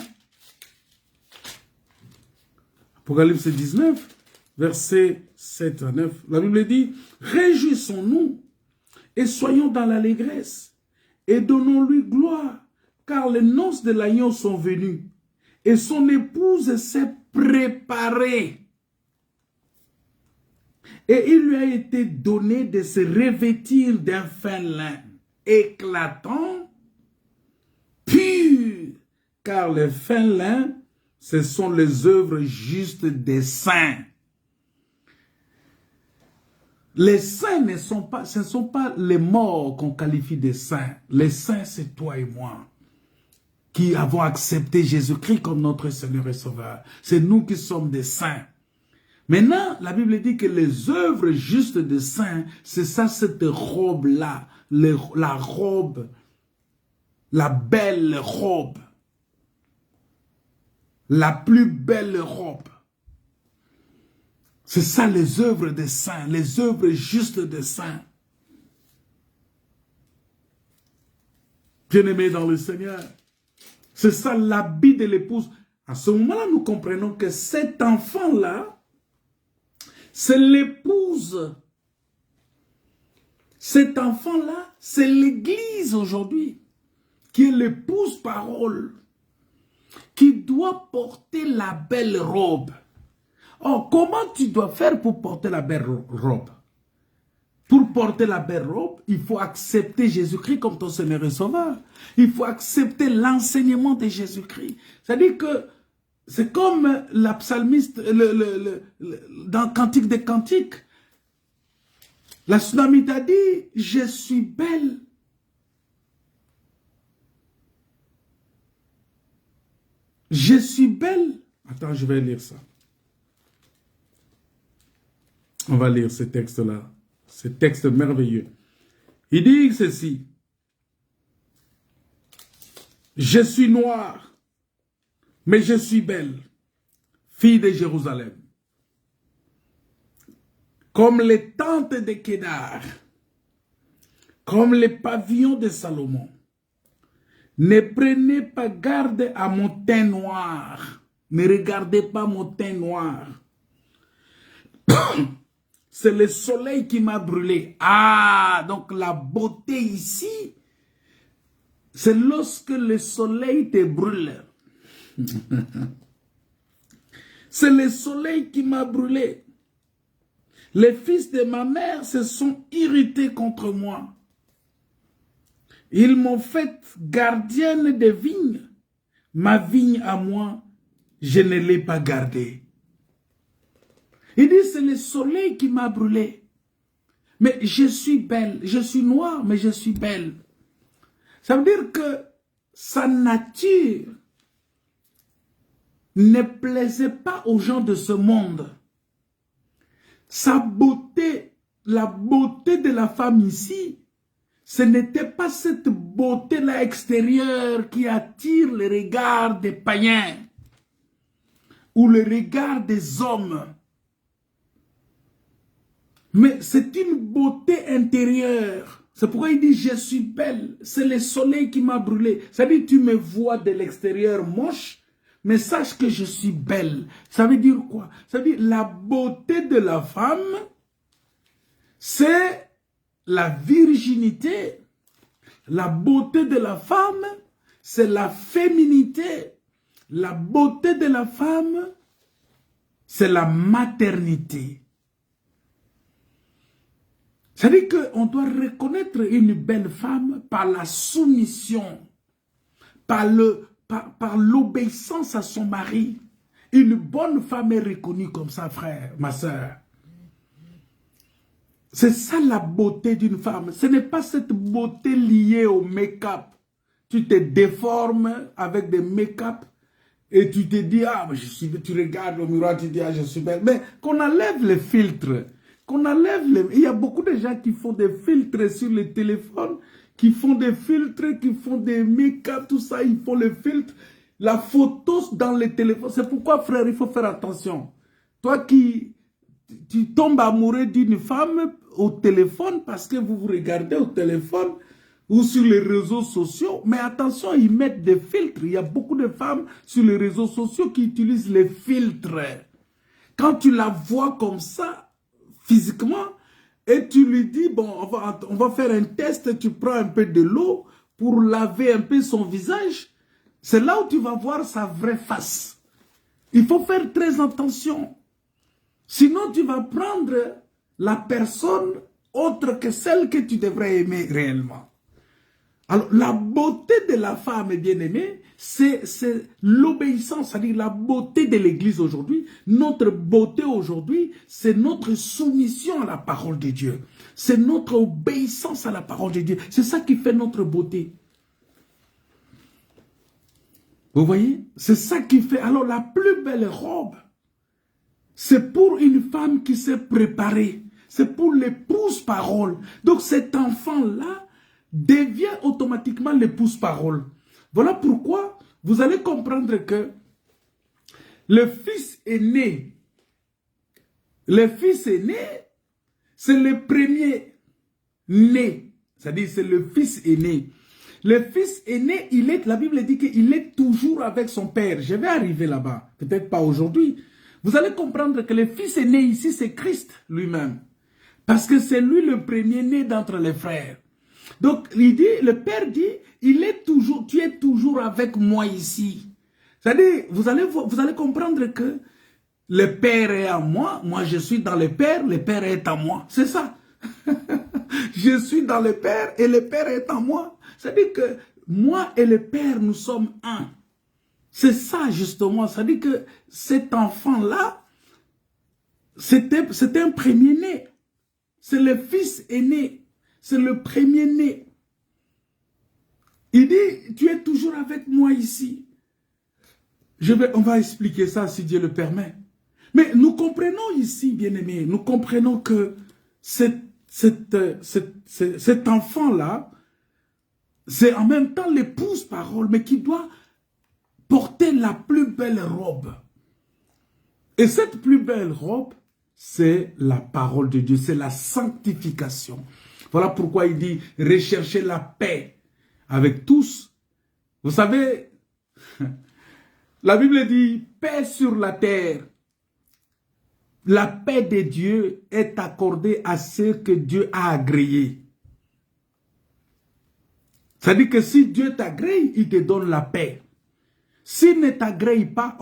Speaker 3: Apocalypse 19, versets 7 à 9. La Bible dit, réjouissons-nous et soyons dans l'allégresse et donnons-lui gloire, car les noces de l'agneau sont venues et son épouse s'est préparée. Et il lui a été donné de se revêtir d'un fin lin éclatant, pur, car le fin lin, ce sont les œuvres justes des saints. Les saints ce ne sont pas les morts qu'on qualifie de saints. Les saints, c'est toi et moi, qui avons accepté Jésus-Christ comme notre Seigneur et Sauveur. C'est nous qui sommes des saints. Maintenant, la Bible dit que les œuvres justes des saints, c'est ça, cette robe-là, la robe, la belle robe, la plus belle robe. C'est ça les œuvres des saints, les œuvres justes des saints. Bien-aimés dans le Seigneur, c'est ça l'habit de l'épouse. À ce moment-là, nous comprenons que cet enfant-là, c'est l'épouse. Cet enfant-là, c'est l'Église aujourd'hui, qui est l'épouse parole, qui doit porter la belle robe. Or, comment tu dois faire pour porter la belle robe? Pour porter la belle robe, il faut accepter Jésus-Christ comme ton Seigneur et Sauveur. Il faut accepter l'enseignement de Jésus-Christ. C'est-à-dire que c'est comme la psalmiste, dans Cantique des Cantiques. La Sunamite a dit, je suis belle. Je suis belle. Attends, je vais lire ça. On va lire ce texte-là. Ce texte merveilleux. Il dit ceci. Je suis noire, mais je suis belle, fille de Jérusalem. Comme les tentes de Kédar, comme les pavillons de Salomon. Ne prenez pas garde à mon teint noir. Ne regardez pas mon teint noir. C'est le soleil qui m'a brûlé. Ah, donc la beauté ici, c'est lorsque le soleil te brûle. C'est le soleil qui m'a brûlé. Les fils de ma mère se sont irrités contre moi. Ils m'ont fait gardienne des vignes. Ma vigne à moi, je ne l'ai pas gardée. Il dit, c'est le soleil qui m'a brûlé. Mais je suis belle. Je suis noire, mais je suis belle. Ça veut dire que sa nature ne plaisait pas aux gens de ce monde. Sa beauté, la beauté de la femme ici, ce n'était pas cette beauté-là extérieure qui attire le regard des païens ou le regard des hommes. Mais c'est une beauté intérieure. C'est pourquoi il dit, je suis belle. C'est le soleil qui m'a brûlé. Ça veut dire, tu me vois de l'extérieur moche, mais sache que je suis belle. Ça veut dire quoi? Ça veut dire, la beauté de la femme, c'est la virginité. La beauté de la femme, c'est la féminité. La beauté de la femme, c'est la maternité. C'est-à-dire qu'on doit reconnaître une belle femme par la soumission, par l'obéissance à son mari. Une bonne femme est reconnue comme ça, frère, ma soeur. C'est ça la beauté d'une femme. Ce n'est pas cette beauté liée au make-up. Tu te déformes avec des make-up et tu te dis, ah, tu regardes au miroir, tu dis, ah, je suis belle. Mais qu'on enlève les filtres. Qu'on enlève les... Il y a beaucoup de gens qui font des filtres sur les téléphones, qui font des filtres, qui font des make-up, tout ça, ils font les filtres. La photo dans les téléphones. C'est pourquoi, frère, il faut faire attention. Toi qui... Tu tombes amoureux d'une femme au téléphone parce que vous vous regardez au téléphone ou sur les réseaux sociaux. Mais attention, ils mettent des filtres. Il y a beaucoup de femmes sur les réseaux sociaux qui utilisent les filtres. Quand tu la vois comme ça, physiquement, et tu lui dis, bon, on va faire un test, tu prends un peu de l'eau pour laver un peu son visage, c'est là où tu vas voir sa vraie face. Il faut faire très attention. Sinon, tu vas prendre la personne autre que celle que tu devrais aimer réellement. Alors, la beauté de la femme bien-aimée, c'est l'obéissance, c'est-à-dire la beauté de l'Église aujourd'hui. Notre beauté aujourd'hui, c'est notre soumission à la parole de Dieu. C'est notre obéissance à la parole de Dieu. C'est ça qui fait notre beauté. Vous voyez? C'est ça qui fait. Alors, la plus belle robe, c'est pour une femme qui s'est préparée. C'est pour l'épouse parole. Donc cet enfant-là devient automatiquement l'épouse parole. Voilà pourquoi vous allez comprendre que le fils aîné, c'est le premier né. C'est-à-dire c'est le fils aîné. Le fils aîné, la Bible dit qu'il est toujours avec son père. Je vais arriver là-bas. Peut-être pas aujourd'hui. Vous allez comprendre que le fils aîné ici, c'est Christ lui-même. Parce que c'est lui le premier-né d'entre les frères. Donc, le père dit, tu es toujours avec moi ici. C'est-à-dire, vous allez comprendre que le père est en moi, moi je suis dans le père est en moi. C'est ça. Je suis dans le père et le père est en moi. C'est-à-dire que moi et le père, nous sommes un. C'est ça justement, ça dit que cet enfant-là, c'était un premier-né. C'est le fils aîné, c'est le premier-né. Il dit, tu es toujours avec moi ici. On va expliquer ça si Dieu le permet. Mais nous comprenons ici, bien-aimés, nous comprenons que cet enfant-là, c'est en même temps l'épouse parole, mais qui doit porter la plus belle robe. Et cette plus belle robe, c'est la parole de Dieu, c'est la sanctification. Voilà pourquoi il dit, recherchez la paix avec tous. Vous savez, la Bible dit, paix sur la terre. La paix de Dieu est accordée à ceux que Dieu a agréés. C'est-à-dire que si Dieu t'agrée, il te donne la paix. S'il ne t'agrée pas,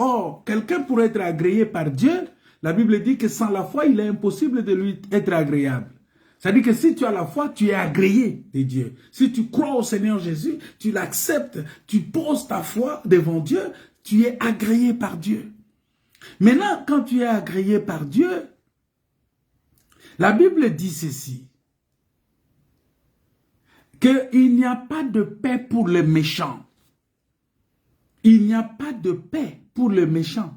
Speaker 3: quelqu'un pourrait être agréé par Dieu, la Bible dit que sans la foi, il est impossible de lui être agréable. C'est-à-dire que si tu as la foi, tu es agréé de Dieu. Si tu crois au Seigneur Jésus, tu l'acceptes, tu poses ta foi devant Dieu, tu es agréé par Dieu. Maintenant, quand tu es agréé par Dieu, la Bible dit ceci, qu'il n'y a pas de paix pour les méchants. Il n'y a pas de paix pour les méchants.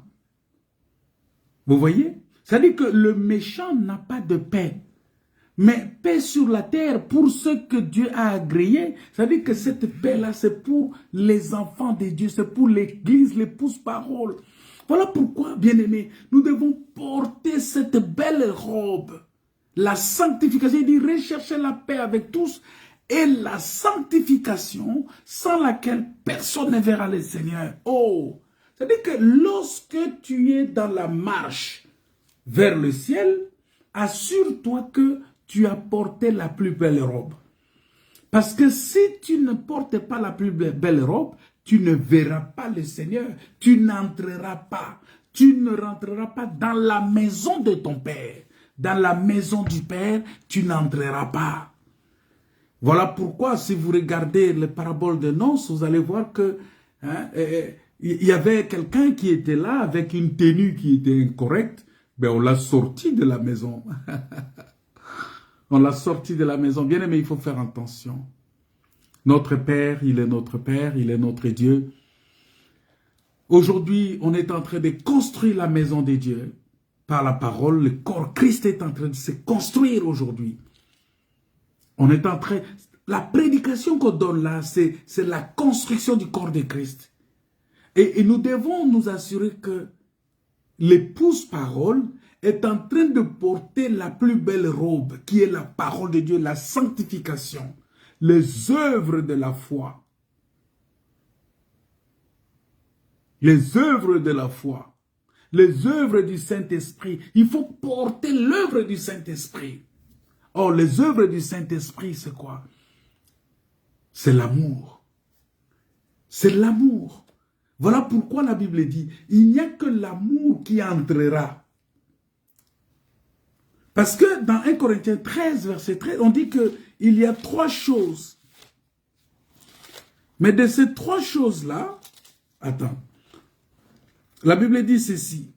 Speaker 3: Vous voyez? C'est-à-dire que le méchant n'a pas de paix. Mais paix sur la terre pour ceux que Dieu a agréés. C'est-à-dire que cette paix-là, c'est pour les enfants de Dieu, c'est pour l'Église, l'épouse parole. Voilà pourquoi, bien-aimés, nous devons porter cette belle robe. La sanctification, il dit rechercher la paix avec tous et la sanctification sans laquelle personne ne verra le Seigneur. Oh! C'est-à-dire que lorsque tu es dans la marche vers le ciel, assure-toi que tu as porté la plus belle robe. Parce que si tu ne portes pas la plus belle robe, tu ne verras pas le Seigneur. Tu n'entreras pas. Tu ne rentreras pas dans la maison de ton Père. Dans la maison du Père, tu n'entreras pas. Voilà pourquoi, si vous regardez les paraboles de noces, vous allez voir que il y avait quelqu'un qui était là avec une tenue qui était incorrecte. Ben, on l'a sorti de la maison. On l'a sorti de la maison. Bien aimé, il faut faire attention. Notre Père, il est notre Père, il est notre Dieu. Aujourd'hui, on est en train de construire la maison de Dieu. Par la parole, le corps Christ est en train de se construire aujourd'hui. On est en train... La prédication qu'on donne là, c'est la construction du corps de Christ. Et nous devons nous assurer que l'épouse parole est en train de porter la plus belle robe, qui est la parole de Dieu, la sanctification, les œuvres de la foi. Les œuvres de la foi, les œuvres du Saint-Esprit. Il faut porter l'œuvre du Saint-Esprit. Oh, les œuvres du Saint-Esprit, c'est quoi? C'est l'amour. C'est l'amour. Voilà pourquoi la Bible dit, il n'y a que l'amour qui entrera. Parce que dans 1 Corinthiens 13, verset 13, on dit qu'il y a 3 choses. Mais de ces 3 choses-là, attends, la Bible dit ceci.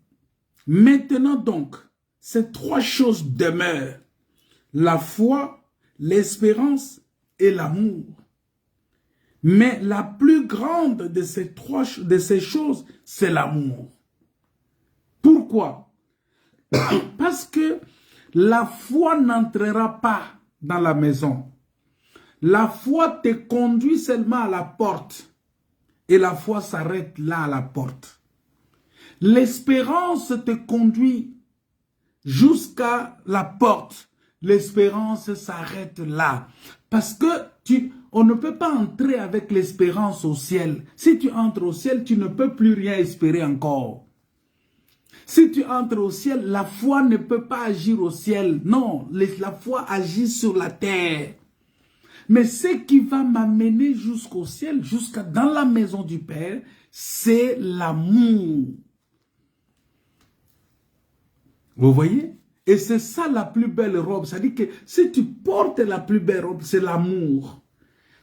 Speaker 3: Maintenant donc, ces 3 choses demeurent. La foi, l'espérance et l'amour. Mais la plus grande de ces choses, c'est l'amour. Pourquoi? Parce que la foi n'entrera pas dans la maison. La foi te conduit seulement à la porte. Et la foi s'arrête là à la porte. L'espérance te conduit jusqu'à la porte. L'espérance s'arrête là. Parce que on ne peut pas entrer avec l'espérance au ciel. Si tu entres au ciel, tu ne peux plus rien espérer encore. Si tu entres au ciel, la foi ne peut pas agir au ciel. Non, la foi agit sur la terre. Mais ce qui va m'amener jusqu'au ciel, jusqu'à dans la maison du Père, c'est l'amour. Vous voyez? Et c'est ça la plus belle robe. C'est-à-dire que si tu portes la plus belle robe, c'est l'amour.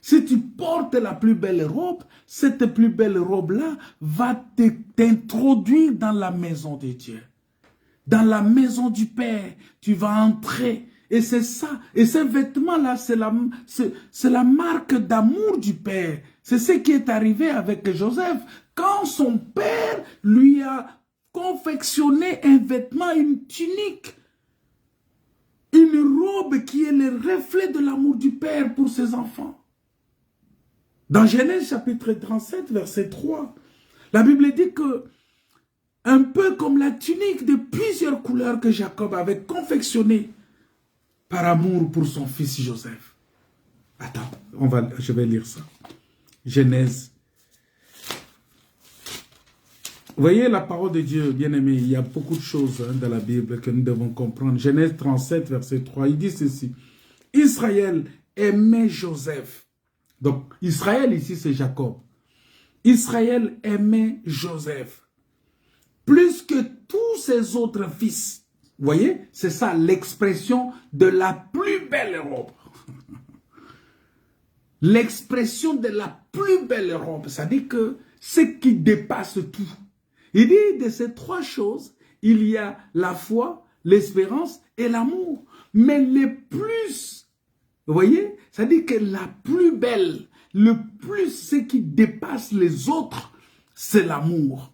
Speaker 3: Si tu portes la plus belle robe, cette plus belle robe-là va t'introduire dans la maison de Dieu. Dans la maison du Père, tu vas entrer. Et c'est ça. Et ces vêtements-là, c'est la marque d'amour du Père. C'est ce qui est arrivé avec Joseph. Quand son père lui a confectionné un vêtement, une tunique, une robe qui est le reflet de l'amour du Père pour ses enfants. Dans Genèse chapitre 37, verset 3, la Bible dit que, un peu comme la tunique de plusieurs couleurs que Jacob avait confectionnée par amour pour son fils Joseph. Attends, je vais lire ça. Genèse. Vous voyez la parole de Dieu, bien-aimé, il y a beaucoup de choses dans la Bible que nous devons comprendre. Genèse 37, verset 3, il dit ceci. Israël aimait Joseph Donc, Israël ici, c'est Jacob. Israël aimait Joseph plus que tous ses autres fils. Vous voyez, c'est ça l'expression de la plus belle robe. L'expression de la plus belle robe, ça dit que ce qui dépasse tout. Il dit de ces trois choses, il y a la foi, l'espérance et l'amour. Mais les plus, vous voyez, ça dit que la plus belle, le plus, ce qui dépasse les autres, c'est l'amour.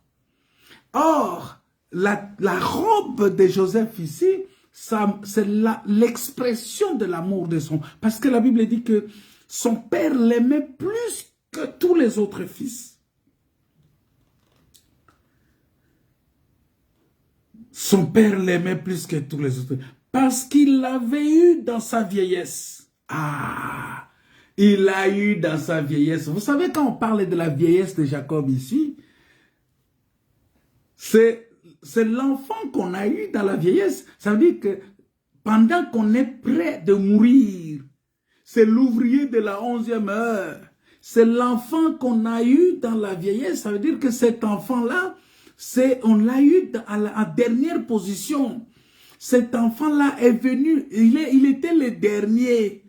Speaker 3: Or, la robe de Joseph ici, c'est l'expression de l'amour de son... Parce que la Bible dit que son père l'aimait plus que tous les autres fils. Son père l'aimait plus que tous les autres. Parce qu'il l'avait eu dans sa vieillesse. Ah, il l'a eu dans sa vieillesse. Vous savez, quand on parle de la vieillesse de Jacob ici, c'est l'enfant qu'on a eu dans la vieillesse. Ça veut dire que pendant qu'on est prêt de mourir, c'est l'ouvrier de la 11e heure. C'est l'enfant qu'on a eu dans la vieillesse. Ça veut dire que cet enfant-là, on l'a eu en dernière position. Cet enfant-là est venu, il était le dernier.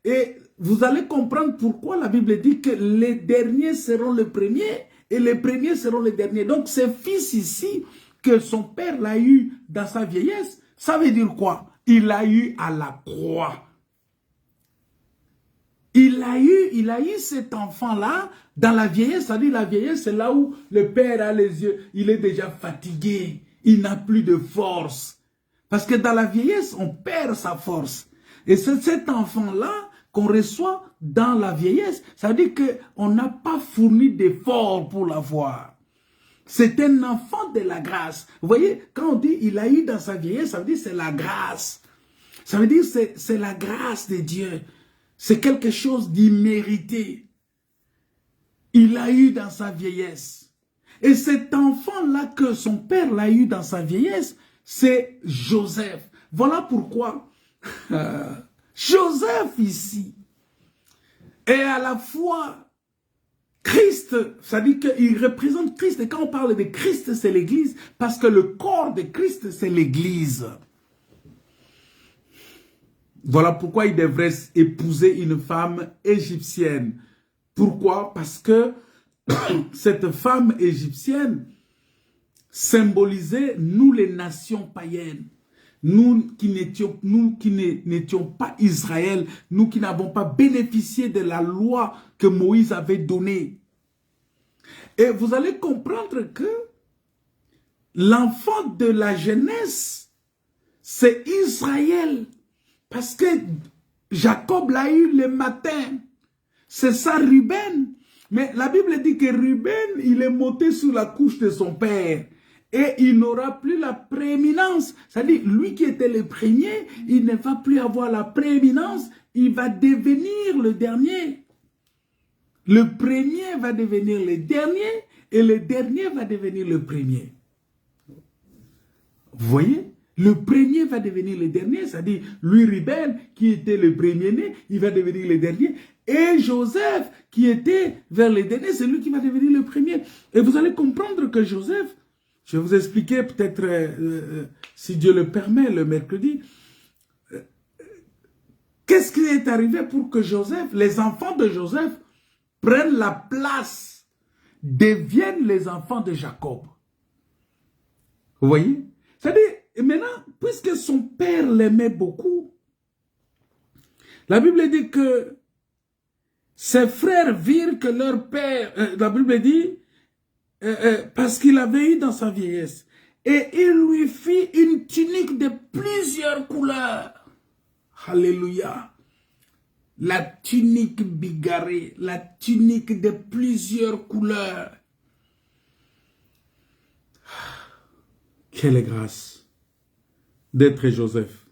Speaker 3: Et vous allez comprendre pourquoi la Bible dit que les derniers seront les premiers et les premiers seront les derniers. Donc, ce fils ici, que son père l'a eu dans sa vieillesse, ça veut dire quoi? Il l'a eu à la croix. Il a eu cet enfant-là dans la vieillesse. C'est-à-dire la vieillesse, c'est là où le père a les yeux. Il est déjà fatigué. Il n'a plus de force. Parce que dans la vieillesse, on perd sa force. Et c'est cet enfant-là qu'on reçoit dans la vieillesse. Ça veut dire qu'on n'a pas fourni d'efforts pour l'avoir. C'est un enfant de la grâce. Vous voyez, quand on dit il a eu dans sa vieillesse, ça veut dire c'est la grâce. Ça veut dire c'est la grâce de Dieu. C'est quelque chose d'immérité. Il a eu dans sa vieillesse. Et cet enfant-là que son père l'a eu dans sa vieillesse, c'est Joseph. Voilà pourquoi Joseph ici est à la fois Christ, ça dit qu'il représente Christ. Et quand on parle de Christ, c'est l'Église, parce que le corps de Christ, c'est l'Église. Voilà pourquoi il devrait épouser une femme égyptienne. Pourquoi? Parce que cette femme égyptienne symbolisait nous les nations païennes. Nous qui n'étions pas Israël, nous qui n'avons pas bénéficié de la loi que Moïse avait donnée. Et vous allez comprendre que l'enfant de la jeunesse, c'est Israël. Parce que Jacob l'a eu le matin. C'est ça Ruben. Mais la Bible dit que Ruben, il est monté sur la couche de son père. Et il n'aura plus la prééminence. C'est-à-dire, lui qui était le premier, il ne va plus avoir la prééminence. Il va devenir le dernier. Le premier va devenir le dernier. Et le dernier va devenir le premier. Vous voyez? Le premier va devenir le dernier, c'est-à-dire lui, Ruben, qui était le premier-né, il va devenir le dernier. Et Joseph, qui était vers le dernier, c'est lui qui va devenir le premier. Et vous allez comprendre que Joseph, je vais vous expliquer peut-être, si Dieu le permet, le mercredi, qu'est-ce qui est arrivé pour que Joseph, les enfants de Joseph, prennent la place, deviennent les enfants de Jacob. Vous voyez? C'est-à-dire, et maintenant, puisque son père l'aimait beaucoup, la Bible dit que ses frères virent que leur père, la Bible dit, parce qu'il avait eu dans sa vieillesse, et il lui fit une tunique de plusieurs couleurs. Alléluia. La tunique bigarrée, la tunique de plusieurs couleurs. Quelle grâce d'être Joseph.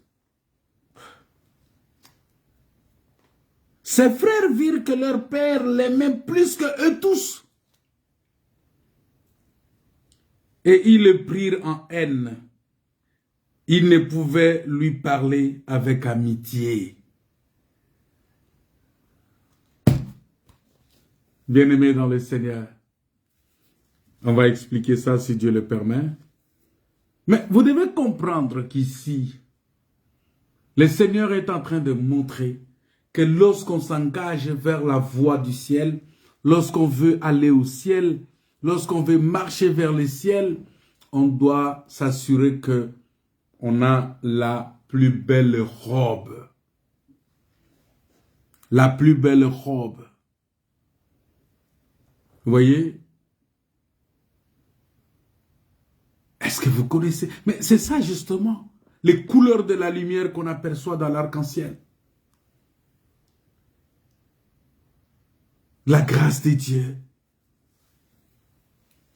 Speaker 3: Ses frères virent que leur père l'aimait plus que eux tous. Et ils le prirent en haine. Ils ne pouvaient lui parler avec amitié. Bien-aimés dans le Seigneur, on va expliquer ça si Dieu le permet. Mais vous devez comprendre qu'ici, le Seigneur est en train de montrer que lorsqu'on s'engage vers la voie du ciel, lorsqu'on veut aller au ciel, lorsqu'on veut marcher vers le ciel, on doit s'assurer que on a la plus belle robe. La plus belle robe. Vous voyez? Est-ce que vous connaissez? Mais c'est ça justement, les couleurs de la lumière qu'on aperçoit dans l'arc-en-ciel. La grâce de Dieu.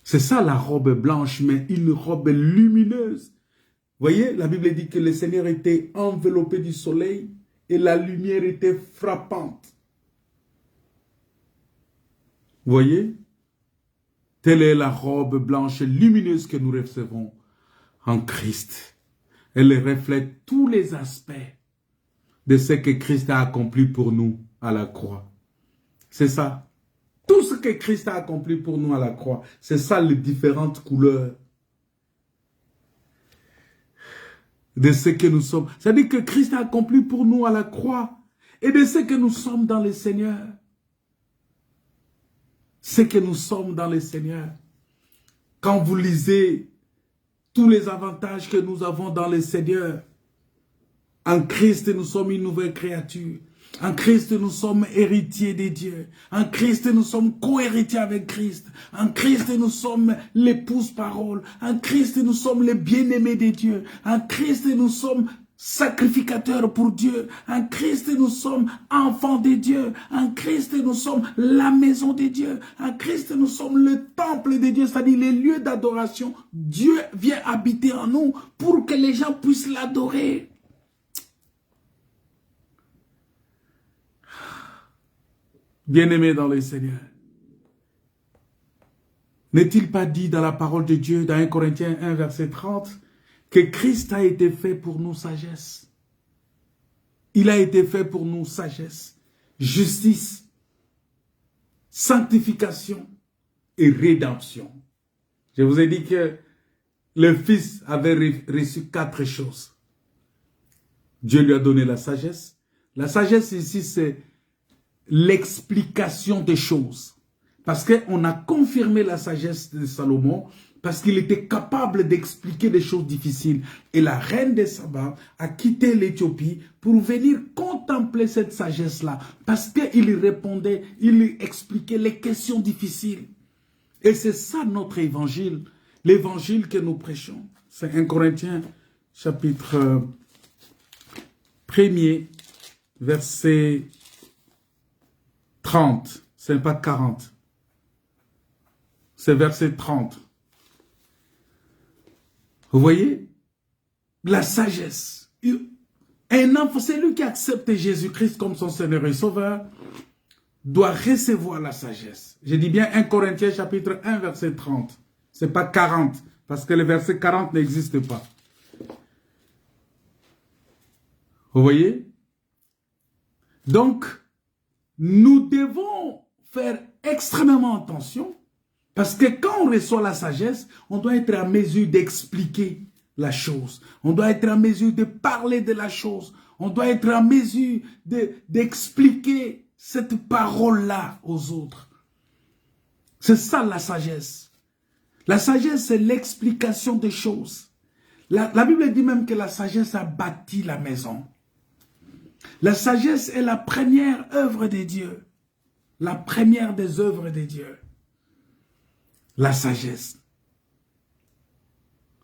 Speaker 3: C'est ça la robe blanche, mais une robe lumineuse. Vous voyez, la Bible dit que le Seigneur était enveloppé du soleil et la lumière était frappante. Vous voyez? Telle est la robe blanche lumineuse que nous recevons en Christ. Elle reflète tous les aspects de ce que Christ a accompli pour nous à la croix. C'est ça. Tout ce que Christ a accompli pour nous à la croix, c'est ça les différentes couleurs de ce que nous sommes. C'est-à-dire que Christ a accompli pour nous à la croix et de ce que nous sommes dans le Seigneur. Ce que nous sommes dans le Seigneur. Quand vous lisez tous les avantages que nous avons dans le Seigneur, en Christ nous sommes une nouvelle créature. En Christ, nous sommes héritiers de Dieu. En Christ, nous sommes co-héritiers avec Christ. En Christ, nous sommes l'épouse parole. En Christ, nous sommes les bien-aimés de Dieu. En Christ, nous sommes sacrificateurs pour Dieu. En Christ, nous sommes enfants de Dieu. En Christ, nous sommes la maison de Dieu. En Christ, nous sommes le temple de Dieu, c'est-à-dire les lieux d'adoration. Dieu vient habiter en nous pour que les gens puissent l'adorer. Bien-aimés dans le Seigneur, n'est-il pas dit dans la parole de Dieu, dans 1 Corinthiens 1, verset 30, que Christ a été fait pour nous sagesse. Il a été fait pour nous sagesse, justice, sanctification et rédemption. Je vous ai dit que le Fils avait reçu 4 choses. Dieu lui a donné la sagesse. La sagesse ici, c'est l'explication des choses. Parce qu'on a confirmé la sagesse de Salomon, parce qu'il était capable d'expliquer des choses difficiles. Et la reine de Saba a quitté l'Éthiopie pour venir contempler cette sagesse-là. Parce qu'il répondait, il expliquait les questions difficiles. Et c'est ça notre évangile. L'évangile que nous prêchons. C'est 1 Corinthiens, chapitre 1er, verset 30, ce n'est pas 40. C'est verset 30. Vous voyez? La sagesse. Un enfant, c'est lui qui accepte Jésus-Christ comme son Seigneur et Sauveur, doit recevoir la sagesse. Je dis bien 1 Corinthiens chapitre 1, verset 30. Ce n'est pas 40, parce que le verset 40 n'existe pas. Vous voyez? Donc, nous devons faire extrêmement attention parce que quand on reçoit la sagesse, on doit être en mesure d'expliquer la chose. On doit être en mesure de parler de la chose. On doit être en mesure d'expliquer cette parole-là aux autres. C'est ça la sagesse. La sagesse, c'est l'explication des choses. La Bible dit même que la sagesse a bâti la maison. La sagesse est la première œuvre de Dieu. La première des œuvres de Dieu. La sagesse.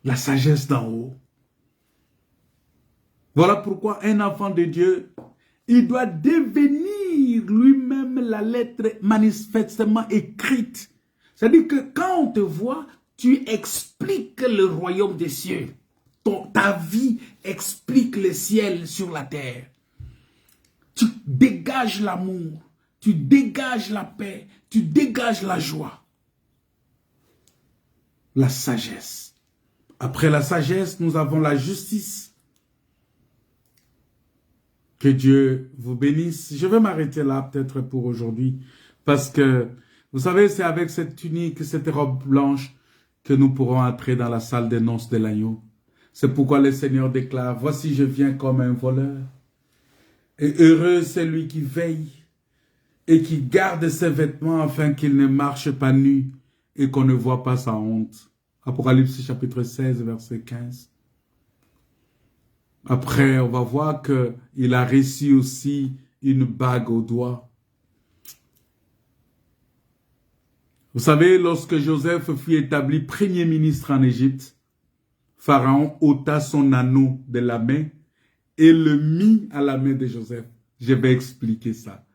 Speaker 3: La sagesse d'en haut. Voilà pourquoi un enfant de Dieu, il doit devenir lui-même la lettre manifestement écrite. C'est-à-dire que quand on te voit, tu expliques le royaume des cieux. Ta vie explique le ciel sur la terre. Tu dégages l'amour, tu dégages la paix, tu dégages la joie. La sagesse. Après la sagesse, nous avons la justice. Que Dieu vous bénisse. Je vais m'arrêter là peut-être pour aujourd'hui parce que Vous savez, c'est avec cette tunique, cette robe blanche que nous pourrons entrer dans la salle des noces de l'agneau. C'est pourquoi le Seigneur déclare, « Voici, je viens comme un voleur. Et heureux celui qui veille et qui garde ses vêtements afin qu'il ne marche pas nu et qu'on ne voit pas sa honte. » Apocalypse chapitre 16, verset 15. Après, on va voir qu'il a reçu aussi une bague au doigt. Vous savez, lorsque Joseph fut établi premier ministre en Égypte, Pharaon ôta son anneau de la main et le mit à la main de Joseph. Je vais expliquer ça.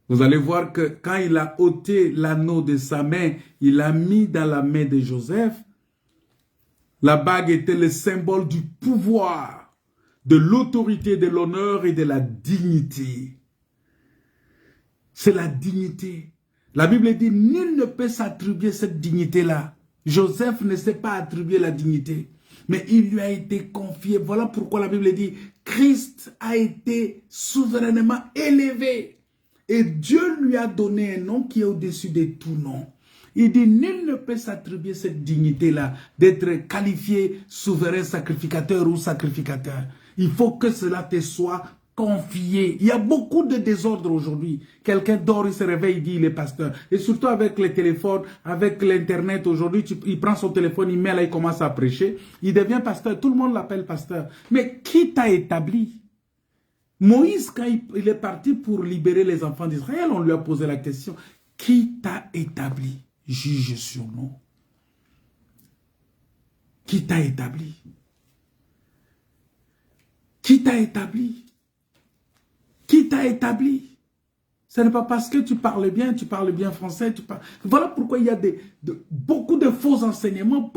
Speaker 3: Vous allez voir que quand il a ôté l'anneau de sa main, il l'a mis dans la main de Joseph. La bague était le symbole du pouvoir, de l'autorité, de l'honneur et de la dignité. C'est la dignité. La Bible dit, nul ne peut s'attribuer cette dignité-là. Joseph ne s'est pas attribué la dignité, mais il lui a été confié. Voilà pourquoi la Bible dit, Christ a été souverainement élevé. Et Dieu lui a donné un nom qui est au-dessus de tout nom. Il dit, nul ne peut s'attribuer cette dignité-là, d'être qualifié souverain sacrificateur ou sacrificateur. Il faut que cela te soit confié. Il y a beaucoup de désordre aujourd'hui. Quelqu'un dort, il se réveille, il dit il est pasteur. Et surtout avec les téléphones, avec l'internet aujourd'hui, il prend son téléphone, il met là, il commence à prêcher. Il devient pasteur. Tout le monde l'appelle pasteur. Mais qui t'a établi? Moïse, quand il est parti pour libérer les enfants d'Israël, on lui a posé la question, qui t'a établi? Juge sur nous. Qui t'a établi? Qui t'a établi? Qui t'a établi? Ce n'est pas parce que tu parles bien français. Voilà pourquoi il y a beaucoup de faux enseignements,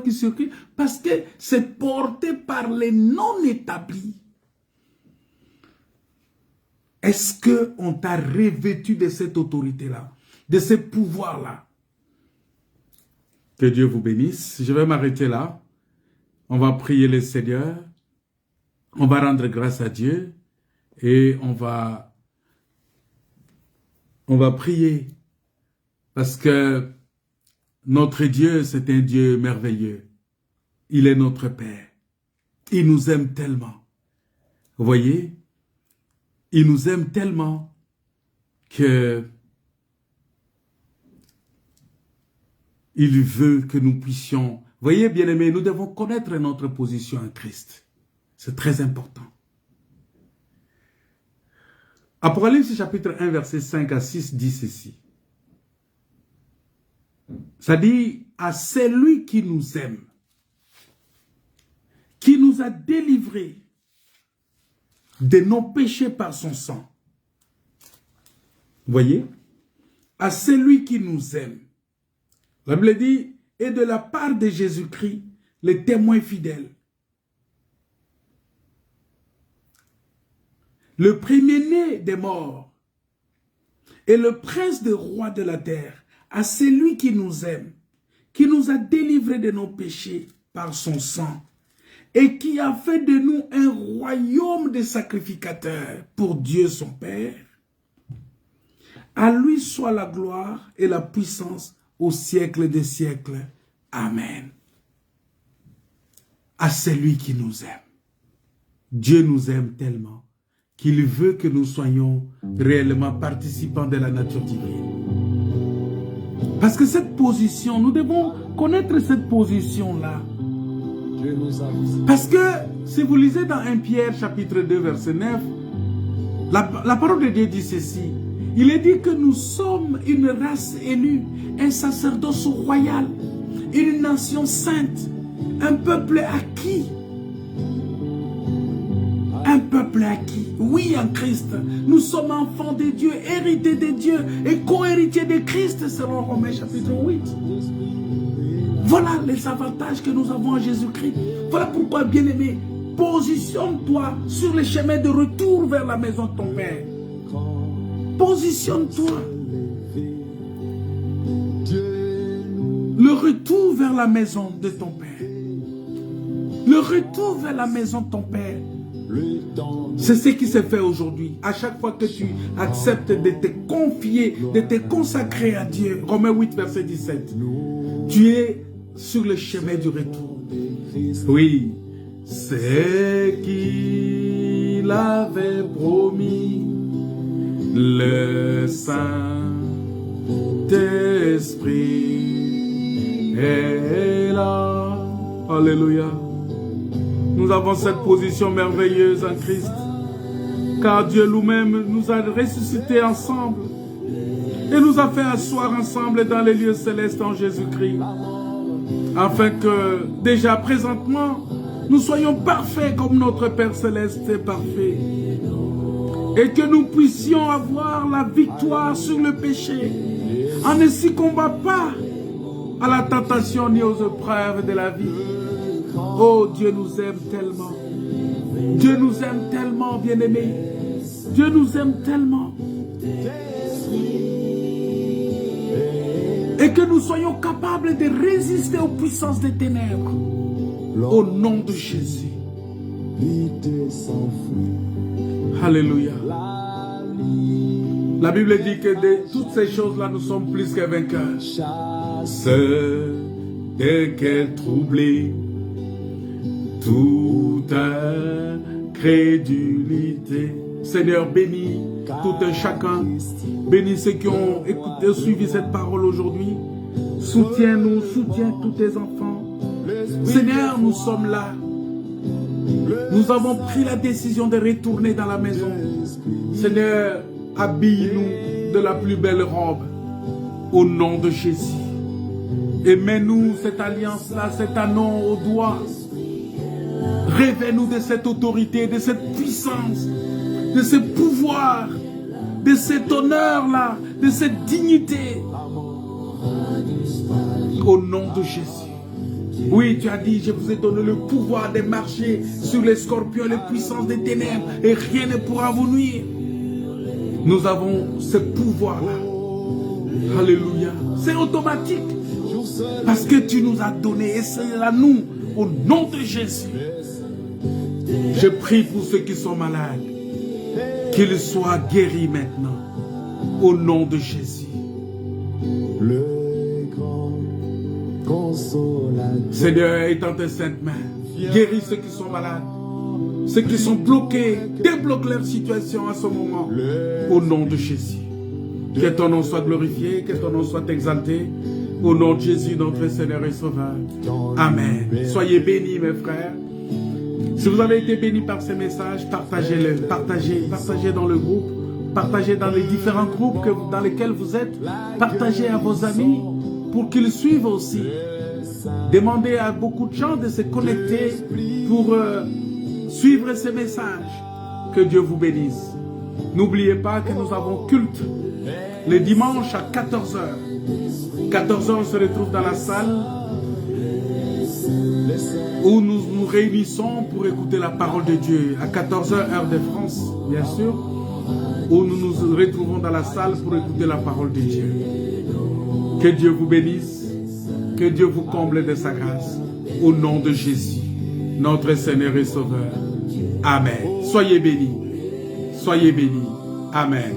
Speaker 3: qui circulent, parce que c'est porté par les non établis. Est-ce qu'on t'a revêtu de cette autorité-là, de ce pouvoir-là? Que Dieu vous bénisse. Je vais m'arrêter là. On va prier le Seigneur. On va rendre grâce à Dieu. Et on va prier. Parce que notre Dieu, c'est un Dieu merveilleux. Il est notre Père. Il nous aime tellement. Vous voyez? Il nous aime tellement que il veut que nous puissions... Voyez, bien-aimés, nous devons connaître notre position en Christ. C'est très important. Apocalypse chapitre 1, verset 5 à 6 dit ceci. Ça dit, à celui qui nous aime, qui nous a délivrés de nos péchés par son sang. Vous voyez? À celui qui nous aime. La Bible dit, et de la part de Jésus-Christ, le témoin fidèle. Le premier-né des morts et le prince des rois de la terre, à celui qui nous aime, qui nous a délivrés de nos péchés par son sang, et qui a fait de nous un royaume de sacrificateurs pour Dieu son Père. À lui soit la gloire et la puissance au siècle des siècles. Amen. À celui qui nous aime. Dieu nous aime tellement qu'il veut que nous soyons réellement participants de la nature divine. Parce que cette position, nous devons connaître cette position-là. Parce que, si vous lisez dans 1 Pierre chapitre 2 verset 9, la parole de Dieu dit ceci. Il est dit que nous sommes une race élue, un sacerdoce royal, une nation sainte, un peuple acquis. Un peuple acquis, oui, en Christ. Nous sommes enfants de Dieu, hérités de Dieu et co-héritiers de Christ selon Romains chapitre 8. Voilà les avantages que nous avons en Jésus-Christ. Voilà pourquoi, bien-aimé, positionne-toi sur le chemin de retour vers la maison de ton Père. Positionne-toi. Le retour vers la maison de ton Père. Le retour vers la maison de ton Père. C'est ce qui s'est fait aujourd'hui. À chaque fois que tu acceptes de te confier, de te consacrer à Dieu, Romains 8, verset 17, tu es sur le chemin du retour. Oui, c'est qu'il avait promis, le Saint-Esprit est là. Alléluia. Nous avons cette position merveilleuse en Christ, car Dieu lui-même nous a ressuscités ensemble et nous a fait asseoir ensemble dans les lieux célestes en Jésus-Christ, afin que déjà présentement nous soyons parfaits comme notre Père Céleste est parfait, et que nous puissions avoir la victoire sur le péché en ne succombant pas à la tentation ni aux épreuves de la vie. Oh, Dieu nous aime tellement. Dieu nous aime tellement, bien-aimés. Dieu nous aime tellement. Et que nous soyons capables de résister aux puissances des ténèbres. Au nom de Jésus. Alléluia. La Bible dit que de toutes ces choses-là, nous sommes plus que vainqueurs. Ceux qu'elle troublée, toute incrédulité. Seigneur, bénis tout un chacun. Bénis ceux qui ont écouté, suivi cette parole aujourd'hui. Soutiens-nous, soutiens tous tes enfants. Seigneur, nous sommes là. Nous avons pris la décision de retourner dans la maison. Seigneur, habille-nous de la plus belle robe. Au nom de Jésus. Et mets-nous cette alliance-là, cet anneau au doigt. Révèle-nous de cette autorité, de cette puissance, de ce pouvoir, de cet honneur-là, de cette dignité. Au nom de Jésus. Oui, tu as dit, je vous ai donné le pouvoir de marcher sur les scorpions, les puissances des ténèbres, et rien ne pourra vous nuire. Nous avons ce pouvoir-là. Alléluia. C'est automatique. Parce que tu nous as donné, et c'est à nous, au nom de Jésus. Je prie pour ceux qui sont malades, qu'ils soient guéris maintenant, au nom de Jésus.
Speaker 2: Le grand consolateur.
Speaker 3: Seigneur, étends tes saintes mains, guéris ceux qui sont malades, ceux qui sont bloqués, débloque leur situation à ce moment, au nom de Jésus. Que ton nom soit glorifié, que ton nom soit exalté, au nom de Jésus, notre Seigneur et Sauveur. Amen. Soyez bénis, mes frères. Si vous avez été bénis par ces messages, partagez-le, partagez dans le groupe, partagez dans les différents groupes dans lesquels vous êtes, partagez à vos amis pour qu'ils suivent aussi. Demandez à beaucoup de gens de se connecter pour suivre ces messages. Que Dieu vous bénisse. N'oubliez pas que nous avons culte le dimanche à 14h. 14h, on se retrouve dans la salle où nous nous réunissons pour écouter la parole de Dieu. À 14h, heure de France, bien sûr, où nous nous retrouvons dans la salle pour écouter la parole de Dieu. Que Dieu vous bénisse, que Dieu vous comble de sa grâce, au nom de Jésus, notre Seigneur et Sauveur. Amen. Soyez bénis. Soyez bénis. Amen.